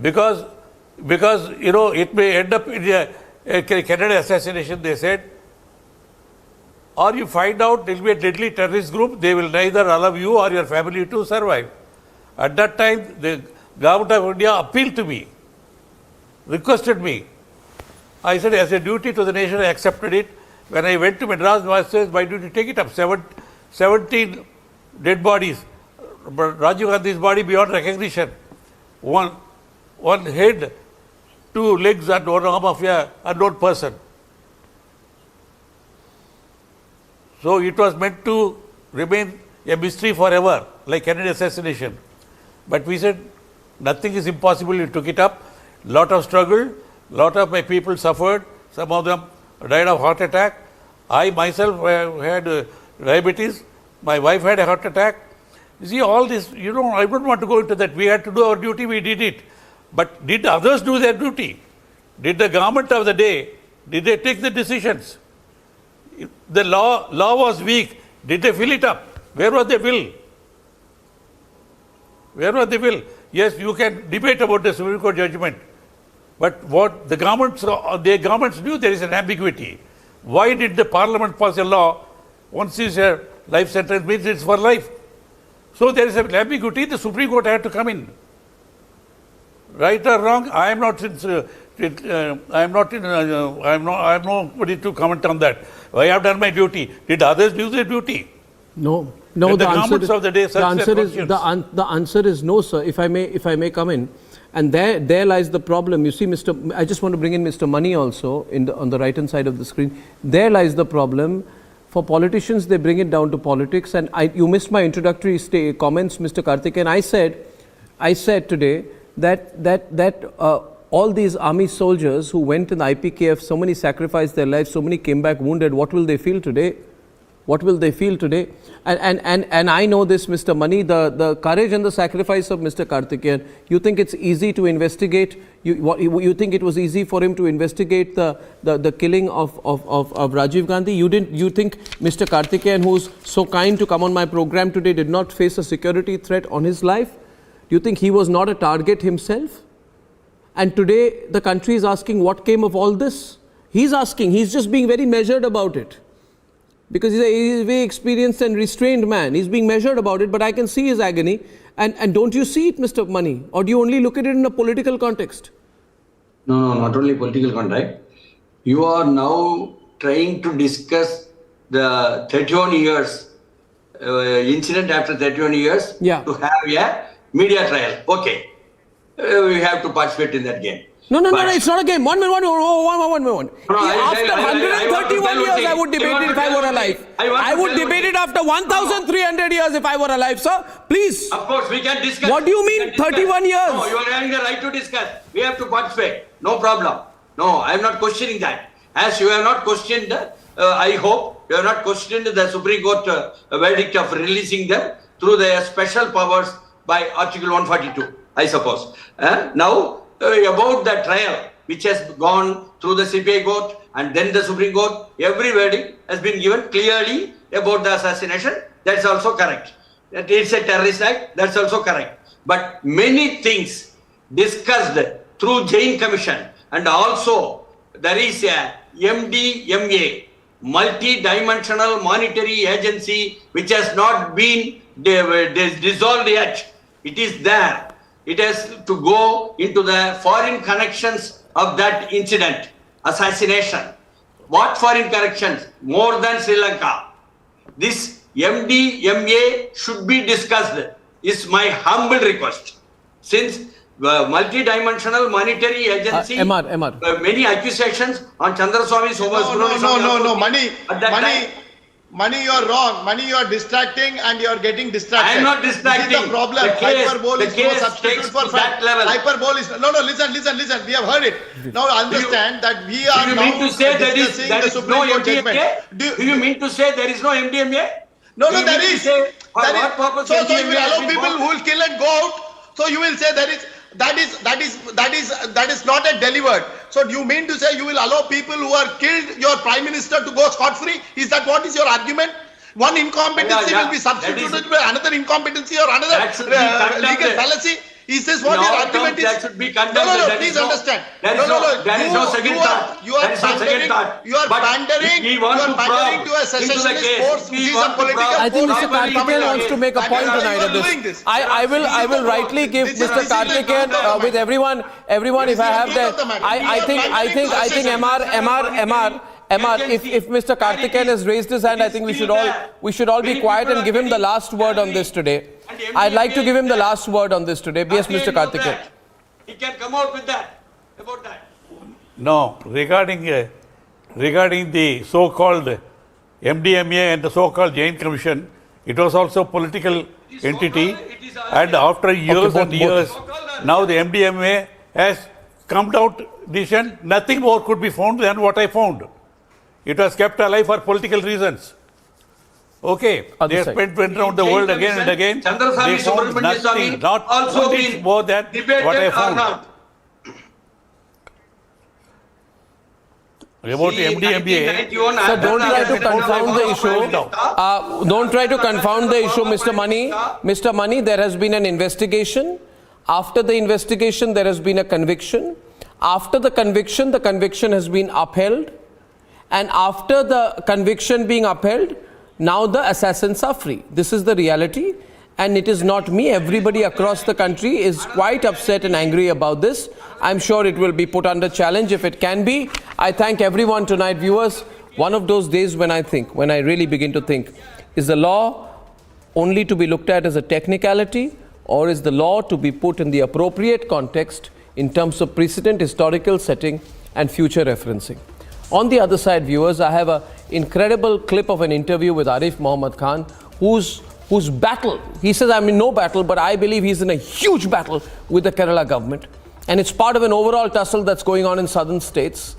Because you know, it may end up in a Kennedy assassination, they said. Or you find out it will be a deadly terrorist group, they will neither allow you or your family to survive. At that time, the government of India appealed to me, requested me. I said, as a duty to the nation, I accepted it. When I went to Madras, I said, why did you take it up? 17 dead bodies. Rajiv Gandhi's body beyond recognition. One head, 2 legs and 1 arm of an unknown person. So it was meant to remain a mystery forever, like Kennedy assassination. But we said, nothing is impossible. We took it up, lot of struggle, lot of my people suffered. Some of them died of heart attack. I myself had diabetes. My wife had a heart attack. You see, all this, I don't want to go into that. We had to do our duty, we did it. But did others do their duty? Did the government of the day, did they take the decisions? The law was weak. Did they fill it up? Where was the will? Where was the will? Yes, you can debate about the Supreme Court judgment. But what the governments knew, there is an ambiguity. Why did the parliament pass a law? Once is a life sentence means it's for life. So there is an ambiguity. The Supreme Court had to come in. Right or wrong? I am nobody to comment on that. I have done my duty. Did others do their duty? No. The answer is no, sir. If I may come in, and there lies the problem. You see, I just want to bring in Mr. Money also on the right hand side of the screen. There lies the problem. For politicians, they bring it down to politics. And you missed my introductory comments, Mr. Karthik. And I said today that all these army soldiers who went in the IPKF, so many sacrificed their lives, so many came back wounded. What will they feel today? What will they feel today? And I know this, Mr. Money, the courage and the sacrifice of Mr. Karthikeyan. You think it's easy to investigate? You think it was easy for him to investigate the killing of Rajiv Gandhi? You think Mr. Karthikeyan, who's so kind to come on my program today, did not face a security threat on his life? Do you think he was not a target himself? And today the country is asking what came of all this? He's asking, he's just being very measured about it. Because he's a very experienced and restrained man. He's being measured about it, but I can see his agony. And don't you see it, Mr. Money? Or do you only look at it in a political context? No, not only political context. You are now trying to discuss the 31 years incident after 31 years to have a media trial. Okay. We have to participate in that game. No, it's not a game. One minute. After 131 years, I would debate it if I were alive. I would debate it after 1,300 years if I were alive, sir. Please. Of course, we can discuss. What do you mean, 31 years? No, you are having the right to discuss. We have to participate. No problem. No, I am not questioning that. As you have not questioned, I hope you have not questioned the Supreme Court verdict of releasing them through their special powers by Article 142, I suppose. Now, about the trial which has gone through the CPI court and then the Supreme Court, every verdict has been given clearly about the assassination. That's also correct. That it's a terrorist act. That's also correct. But many things discussed through Jain Commission, and also there is a MDMA, multi-dimensional monetary agency, which has not been dissolved yet. It is there. It has to go into the foreign connections of that incident, assassination. What foreign connections? More than Sri Lanka. This MDMA should be discussed, is my humble request. Since multi-dimensional monetary agency, MR. Many accusations on Chandraswamy Money, you are wrong. Money, you are distracting and you are getting distracted. I am not distracting. This is the problem. Hyperbole is no substitute for fact. Level. Hyperbole is no. Listen. We have heard it. Now understand that we are now discussing the Supreme Court judgment. Do you mean to say there is no MDMA? No, there is. So you will allow been people who will kill and go out. So you will say there is. That is not a delivered. So do you mean to say you will allow people who are killed your prime minister to go scot-free? Is that what is your argument? One incompetency will be substituted by another incompetency or another legal fallacy? Is this what your argument is? That should be condemned. No, please understand. There is no second thought. You are pandering to a secessionist force, which is a political force. I think Mr. Karthikeyan wants to make a point tonight of this. I will rightly give Mr. Karthikeyan with everyone if I have that. I think MR, if Mr. Karthikeyan has raised his hand, I think we should all be quiet and give him the last word on this today. I'd like to give him the last word on this today. Yes, Mr. Karthikeyan. He can come out with that, about that. No, regarding the so-called MDMA and the so-called Jain Commission, it was also a political entity, and after years and years, now the MDMA has come out decision, nothing more could be found than what I found. It was kept alive for political reasons. Okay, they went around the world again and again. They found nothing, not also been more than what I found. About MD-MBA. Sir, don't try to confound the issue. Don't try to confound the issue, Mr. Mani. Mr. Mani, there has been an investigation. After the investigation, there has been a conviction. After the conviction has been upheld. And after the conviction being upheld, now the assassins are free. This is the reality. And it is not me. Everybody across the country is quite upset and angry about this. I'm sure it will be put under challenge if it can be. I thank everyone tonight, viewers. One of those days when I really begin to think, is the law only to be looked at as a technicality, or is the law to be put in the appropriate context in terms of precedent, historical setting and future referencing? On the other side, viewers, I have an incredible clip of an interview with Arif Mohammad Khan, whose battle, he says, I'm in no battle, but I believe he's in a huge battle with the Kerala government. And it's part of an overall tussle that's going on in southern states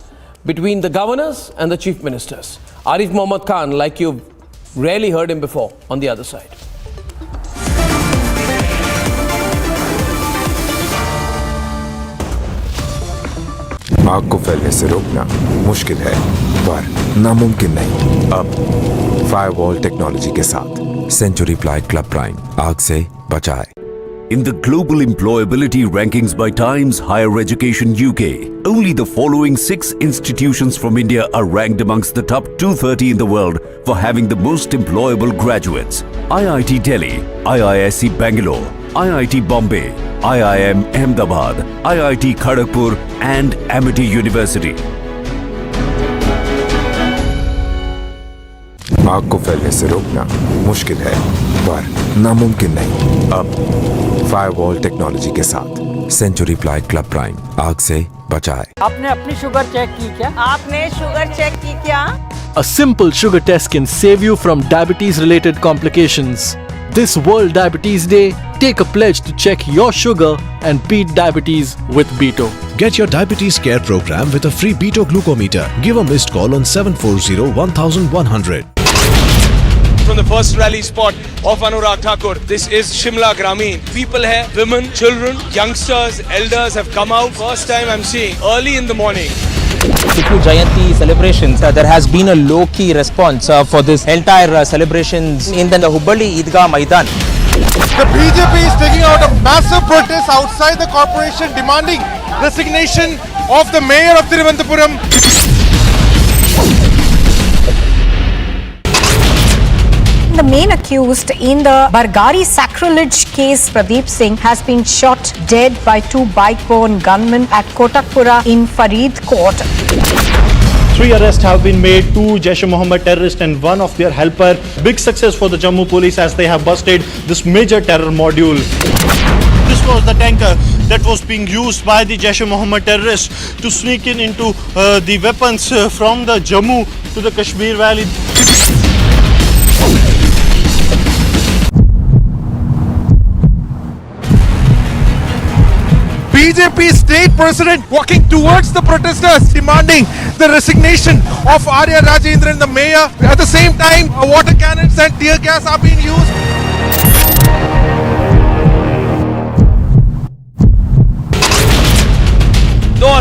between the governors and the chief ministers. Arif Mohammad Khan, like you've rarely heard him before, on the other side. आग को फैलने से रोकना मुश्किल है, पर नामुमकिन नहीं। अब फायरवॉल टेक्नोलॉजी के साथ सेंचुरी प्लाई क्लब प्राइम आग से बचाए। In the global employability rankings by Times Higher Education UK, only the following 6 institutions from India are ranked amongst the top 230 in the world for having the most employable graduates. IIT Delhi, IISc Bangalore, IIT Bombay, IIM Ahmedabad, IIT Kharagpur and Amity University. आग को फैलने से रोकना मुश्किल है, पर नामुमकिन नहीं। अब फायरवॉल टेक्नोलॉजी के साथ सेंचुरी प्लाई क्लब प्राइम आग से बचाए। आपने अपनी शुगर चेक की क्या? आपने शुगर चेक की क्या? A simple sugar test can save you from diabetes-related complications. This World Diabetes Day, take a pledge to check your sugar and beat diabetes with Beto. Get your diabetes care program with a free Beto glucometer. Give a missed call on 740-1100. From the first rally spot of Anurag Thakur, this is Shimla Grameen. People here, women, children, youngsters, elders have come out. First time I'm seeing early in the morning. Tipu Jayanti celebrations, there has been a low-key response for this entire celebrations in the Hubballi Idgah Maidan. The BJP is taking out a massive protest outside the corporation demanding resignation of the mayor of Thiruvananthapuram. The main accused in the Bargari sacrilege case, Pradeep Singh, has been shot dead by 2 bike-borne gunmen at Kotakpura in Faridkot. 3 arrests have been made, 2 Jaish-e-Mohammed terrorists and 1 of their helper. Big success for the Jammu police as they have busted this major terror module. This was the tanker that was being used by the Jaish-e-Mohammed terrorists to sneak into the weapons from the Jammu to the Kashmir Valley. BJP state president walking towards the protesters demanding the resignation of Arya Rajendran, the mayor. At the same time, water cannons and tear gas are being used.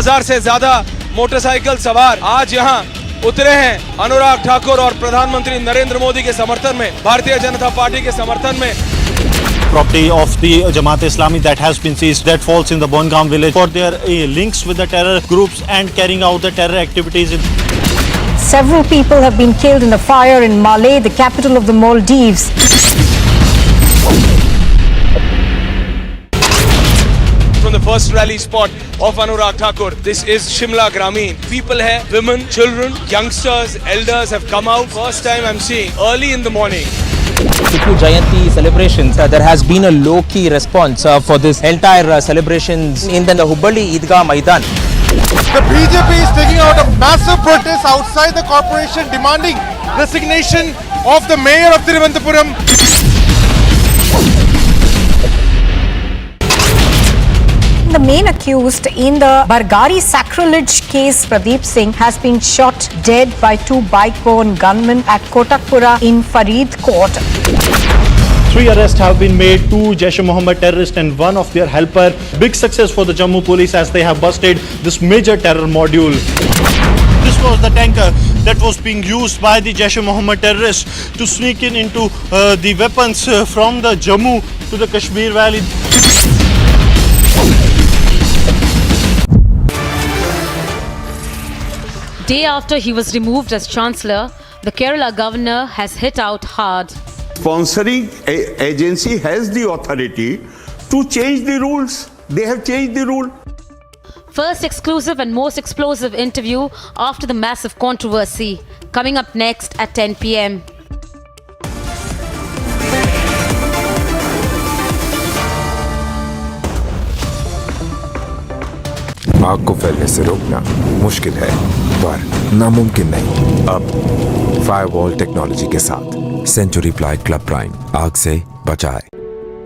हजार से ज्यादा motorcycle सवार आज यहाँ उतरे हैं अनुराग ठाकुर और प्रधानमंत्री नरेंद्र मोदी के समर्थन में, भारतीय जनता पार्टी के समर्थन में। Property of the Jamaat Islami that has been seized, that falls in the Bongaon village for their links with the terror groups and carrying out the terror activities. Several people have been killed in a fire in Malé, the capital of the Maldives. From the first rally spot of Anurag Thakur, this is Shimla Grameen. People here, women, children, youngsters, elders have come out. First time I'm seeing early in the morning. Tipu Jayanti celebrations, there has been a low-key response for this entire celebrations in the Hubballi Idgah Maidan. The BJP is taking out a massive protest outside the corporation demanding resignation of the mayor of Thiruvananthapuram. The main accused in the Bargari sacrilege case, Pradeep Singh, has been shot dead by two bike-borne gunmen at Kotakpura in Faridkot. 3 arrests have been made, 2 Jaish-e-Mohammed terrorists and 1 of their helper. Big success for the Jammu police as they have busted this major terror module. This was the tanker that was being used by the Jaish-e-Mohammed terrorists to sneak into the weapons from the Jammu to the Kashmir Valley. Day after he was removed as Chancellor, the Kerala governor has hit out hard. Sponsoring agency has the authority to change the rules. They have changed the rule. First exclusive and most explosive interview after the massive controversy. Coming up next at 10 p.m. आग को फैलने से रोकना मुश्किल है, पर नामुमकिन नहीं। अब फायरवॉल टेक्नोलॉजी के साथ सेंचुरी प्लाइड क्लब प्राइम आग से बचाए।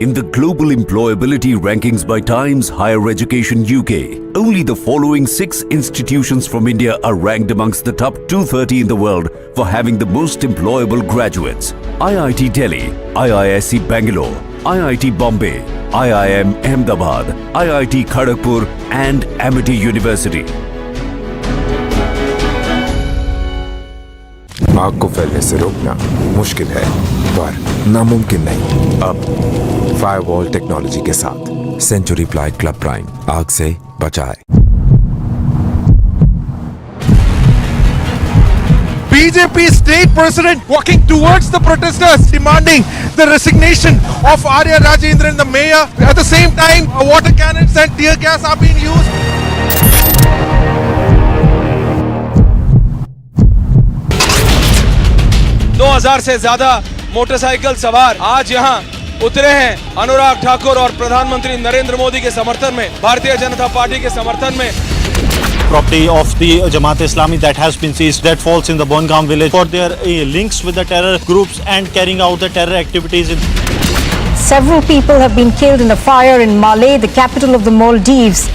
In the global employability rankings by Times Higher Education UK, only the following 6 institutions from India are ranked amongst the top 230 in the world for having the most employable graduates. IIT Delhi, IISc Bangalore, IIT Bombay, IIM Ahmedabad, IIT Kharagpur and Amity University. आग को फैलने से रोकना मुश्किल है, पर नामुमकिन नहीं। अब फायरवॉल टेक्नोलॉजी के साथ सेंचुरी प्लाइड क्लब प्राइम आग से बचाए। BJP state president walking towards the protesters demanding the resignation of Arya Rajendran, the mayor. At the same time, water cannons and tear gas are being used. दो 2000 से ज्यादा motorcycle सवार आज यहाँ उतरे हैं अनुराग ठाकुर और प्रधानमंत्री नरेंद्र मोदी के समर्थन में, भारतीय जनता पार्टी के समर्थन में। Property of the Jamaat Islami that has been seized, that falls in the Bongaon village for their links with the terror groups and carrying out the terror activities. Several people have been killed in a fire in Malé, the capital of the Maldives.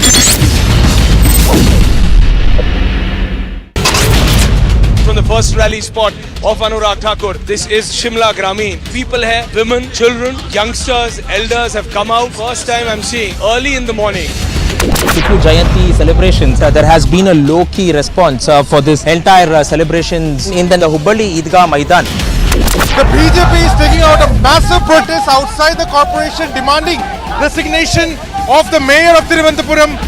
From the first rally spot of Anurag Thakur, this is Shimla Grameen. People here, women, children, youngsters, elders have come out. First time I'm seeing early in the morning. Tipu Jayanti celebrations, there has been a low-key response for this entire celebrations in the Hubballi Eidgah Maidan. The BJP is taking out a massive protest outside the corporation demanding resignation of the mayor of Thiruvananthapuram.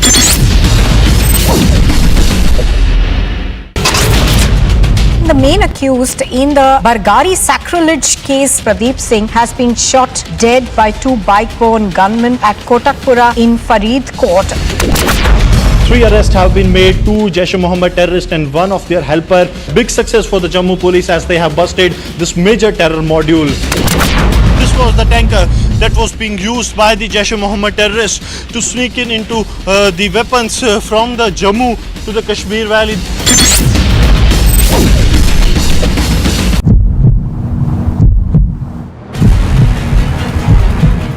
The main accused in the Bargari sacrilege case, Pradeep Singh, has been shot dead by two bike-borne gunmen at Kotakpura in Faridkot. 3 arrests have been made, 2 Jaish-e-Mohammed terrorists and 1 of their helper. Big success for the Jammu police as they have busted this major terror module. This was the tanker that was being used by the Jaish-e-Mohammed terrorists to sneak into the weapons from the Jammu to the Kashmir Valley.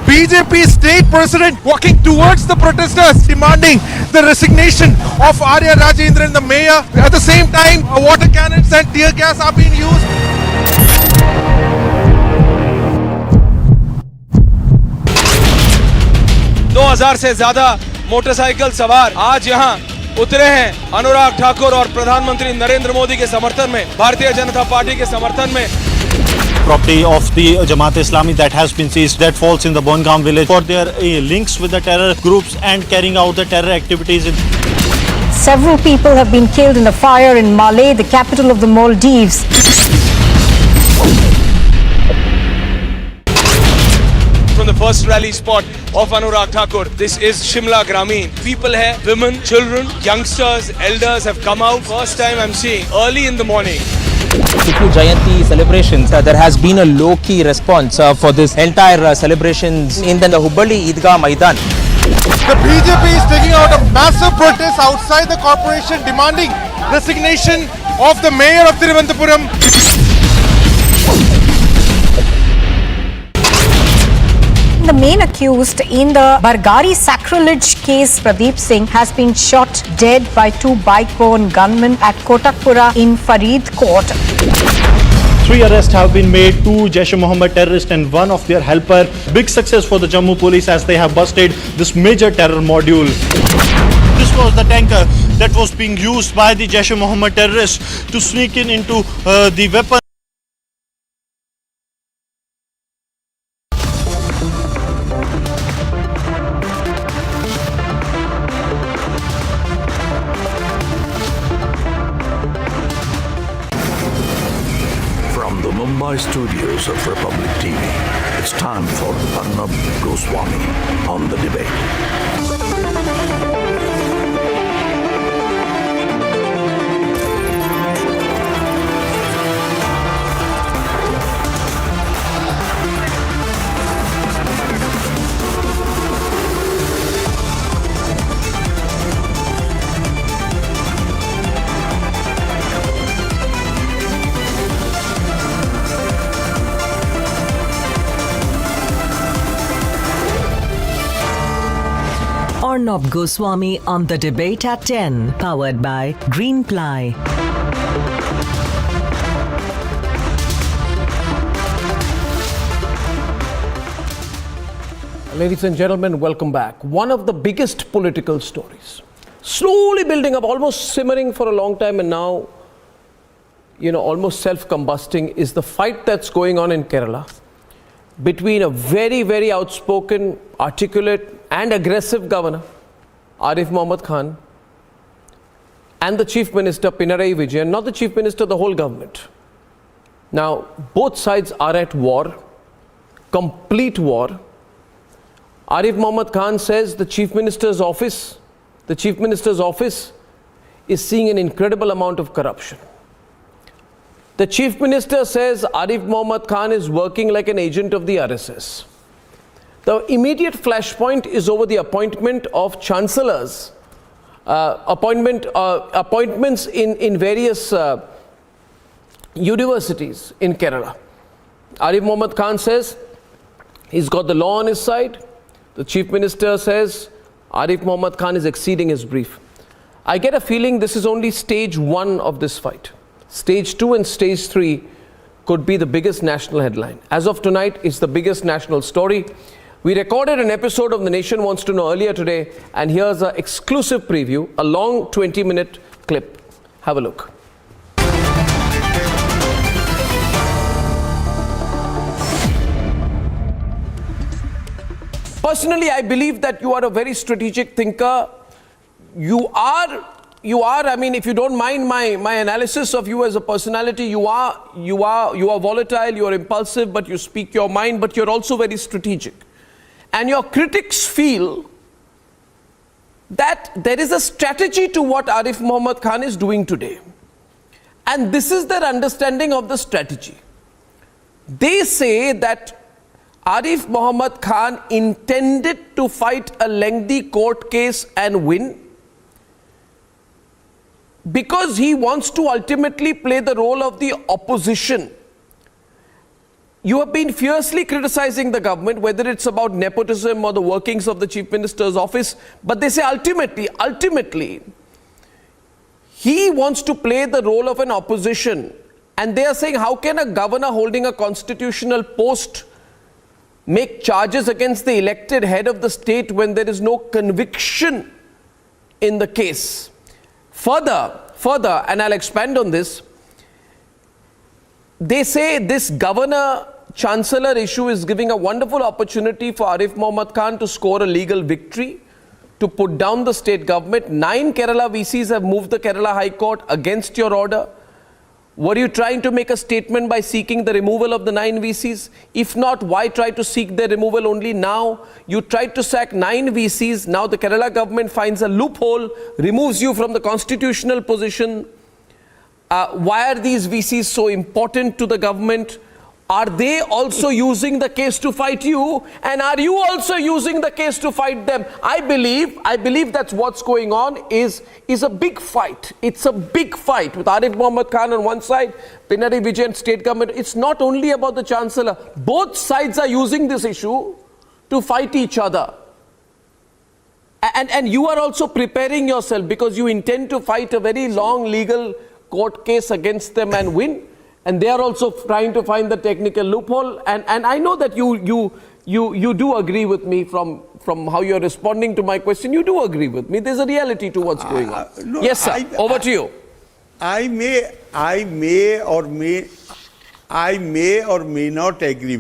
BJP state president walking towards the protesters demanding the resignation of Arya Rajendran, the mayor. At the same time, water cannons and tear gas are being used. दो 2000 से ज्यादा motorcycle सवार आज यहाँ उतरे हैं अनुराग ठाकुर और प्रधानमंत्री नरेंद्र मोदी के समर्थन में, भारतीय जनता पार्टी के समर्थन में। Property of the Jamaat Islami that has been seized, that falls in the Bongaon village for their links with the terror groups and carrying out the terror activities. Several people have been killed in a fire in Malé, the capital of the Maldives. From the first rally spot of Anurag Thakur, this is Shimla Grameen. People here, women, children, youngsters, elders have come out. First time I'm seeing early in the morning. Tipu Jayanti celebrations, there has been a low-key response for this entire celebrations in the Hubballi Eidgah Maidan. The BJP is taking out a massive protest outside the corporation demanding resignation of the mayor of Thiruvananthapuram. The main accused in the Bargari sacrilege case, Pradeep Singh, has been shot dead by two bike-borne gunmen at Kotakpura in Faridkot. 3 arrests have been made, 2 Jaish-e-Mohammed terrorists and 1 of their helper. Big success for the Jammu police as they have busted this major terror module. This was the tanker that was being used by the Jaish-e-Mohammed terrorists to sneak into the weapon. From the Mumbai studios of Republic TV, it's time for Arnab Goswami on the debate. Arnab Goswami on the debate at 10, powered by Greenply. Ladies and gentlemen, welcome back. One of the biggest political stories, slowly building up, almost simmering for a long time, and now, almost self-combusting, is the fight that's going on in Kerala between a very, very outspoken, articulate and aggressive governor, Arif Mohammad Khan, and the Chief Minister, Pinarayi Vijayan, not the Chief Minister, the whole government. Now, both sides are at war, complete war. Arif Mohammad Khan says the Chief Minister's office is seeing an incredible amount of corruption. The Chief Minister says Arif Mohammad Khan is working like an agent of the RSS. The immediate flashpoint is over the appointment of chancellors, appointments in various universities in Kerala. Arif Mohammad Khan says he's got the law on his side. The Chief Minister says Arif Mohammad Khan is exceeding his brief. I get a feeling this is only stage 1 of this fight. Stage 2 and stage 3 could be the biggest national headline. As of tonight, it's the biggest national story. We recorded an episode of The Nation Wants to Know earlier today, and here's an exclusive preview, a long 20-minute clip. Have a look. Personally, I believe that you are a very strategic thinker. You are, I mean, if you don't mind my analysis of you as a personality, you are volatile, you are impulsive, but you speak your mind, but you're also very strategic. And your critics feel that there is a strategy to what Arif Mohammad Khan is doing today. And this is their understanding of the strategy. They say that Arif Mohammad Khan intended to fight a lengthy court case and win because he wants to ultimately play the role of the opposition. You have been fiercely criticizing the government, whether it's about nepotism or the workings of the Chief Minister's office, but they say ultimately, he wants to play the role of an opposition. And they are saying, how can a governor holding a constitutional post make charges against the elected head of the state when there is no conviction in the case? Further, and I'll expand on this, they say this governor-chancellor issue is giving a wonderful opportunity for Arif Mohammad Khan to score a legal victory, to put down the state government. 9 Kerala VCs have moved the Kerala High Court against your order. Were you trying to make a statement by seeking the removal of the 9 VCs? If not, why try to seek their removal only now? You tried to sack 9 VCs. Now the Kerala government finds a loophole, removes you from the constitutional position. Why are these VCs so important to the government? Are they also using the case to fight you? And are you also using the case to fight them? I believe that's what's going on is a big fight. It's a big fight with Arif Mohammad Khan on one side, Pinarayi Vijayan state government. It's not only about the chancellor. Both sides are using this issue to fight each other. And you are also preparing yourself because you intend to fight a very long legal court case against them and win. And they are also trying to find the technical loophole. And I know that you do agree with me from how you're responding to my question. You do agree with me. There's a reality to what's going on. No, yes, sir. Over to you. I may or may not agree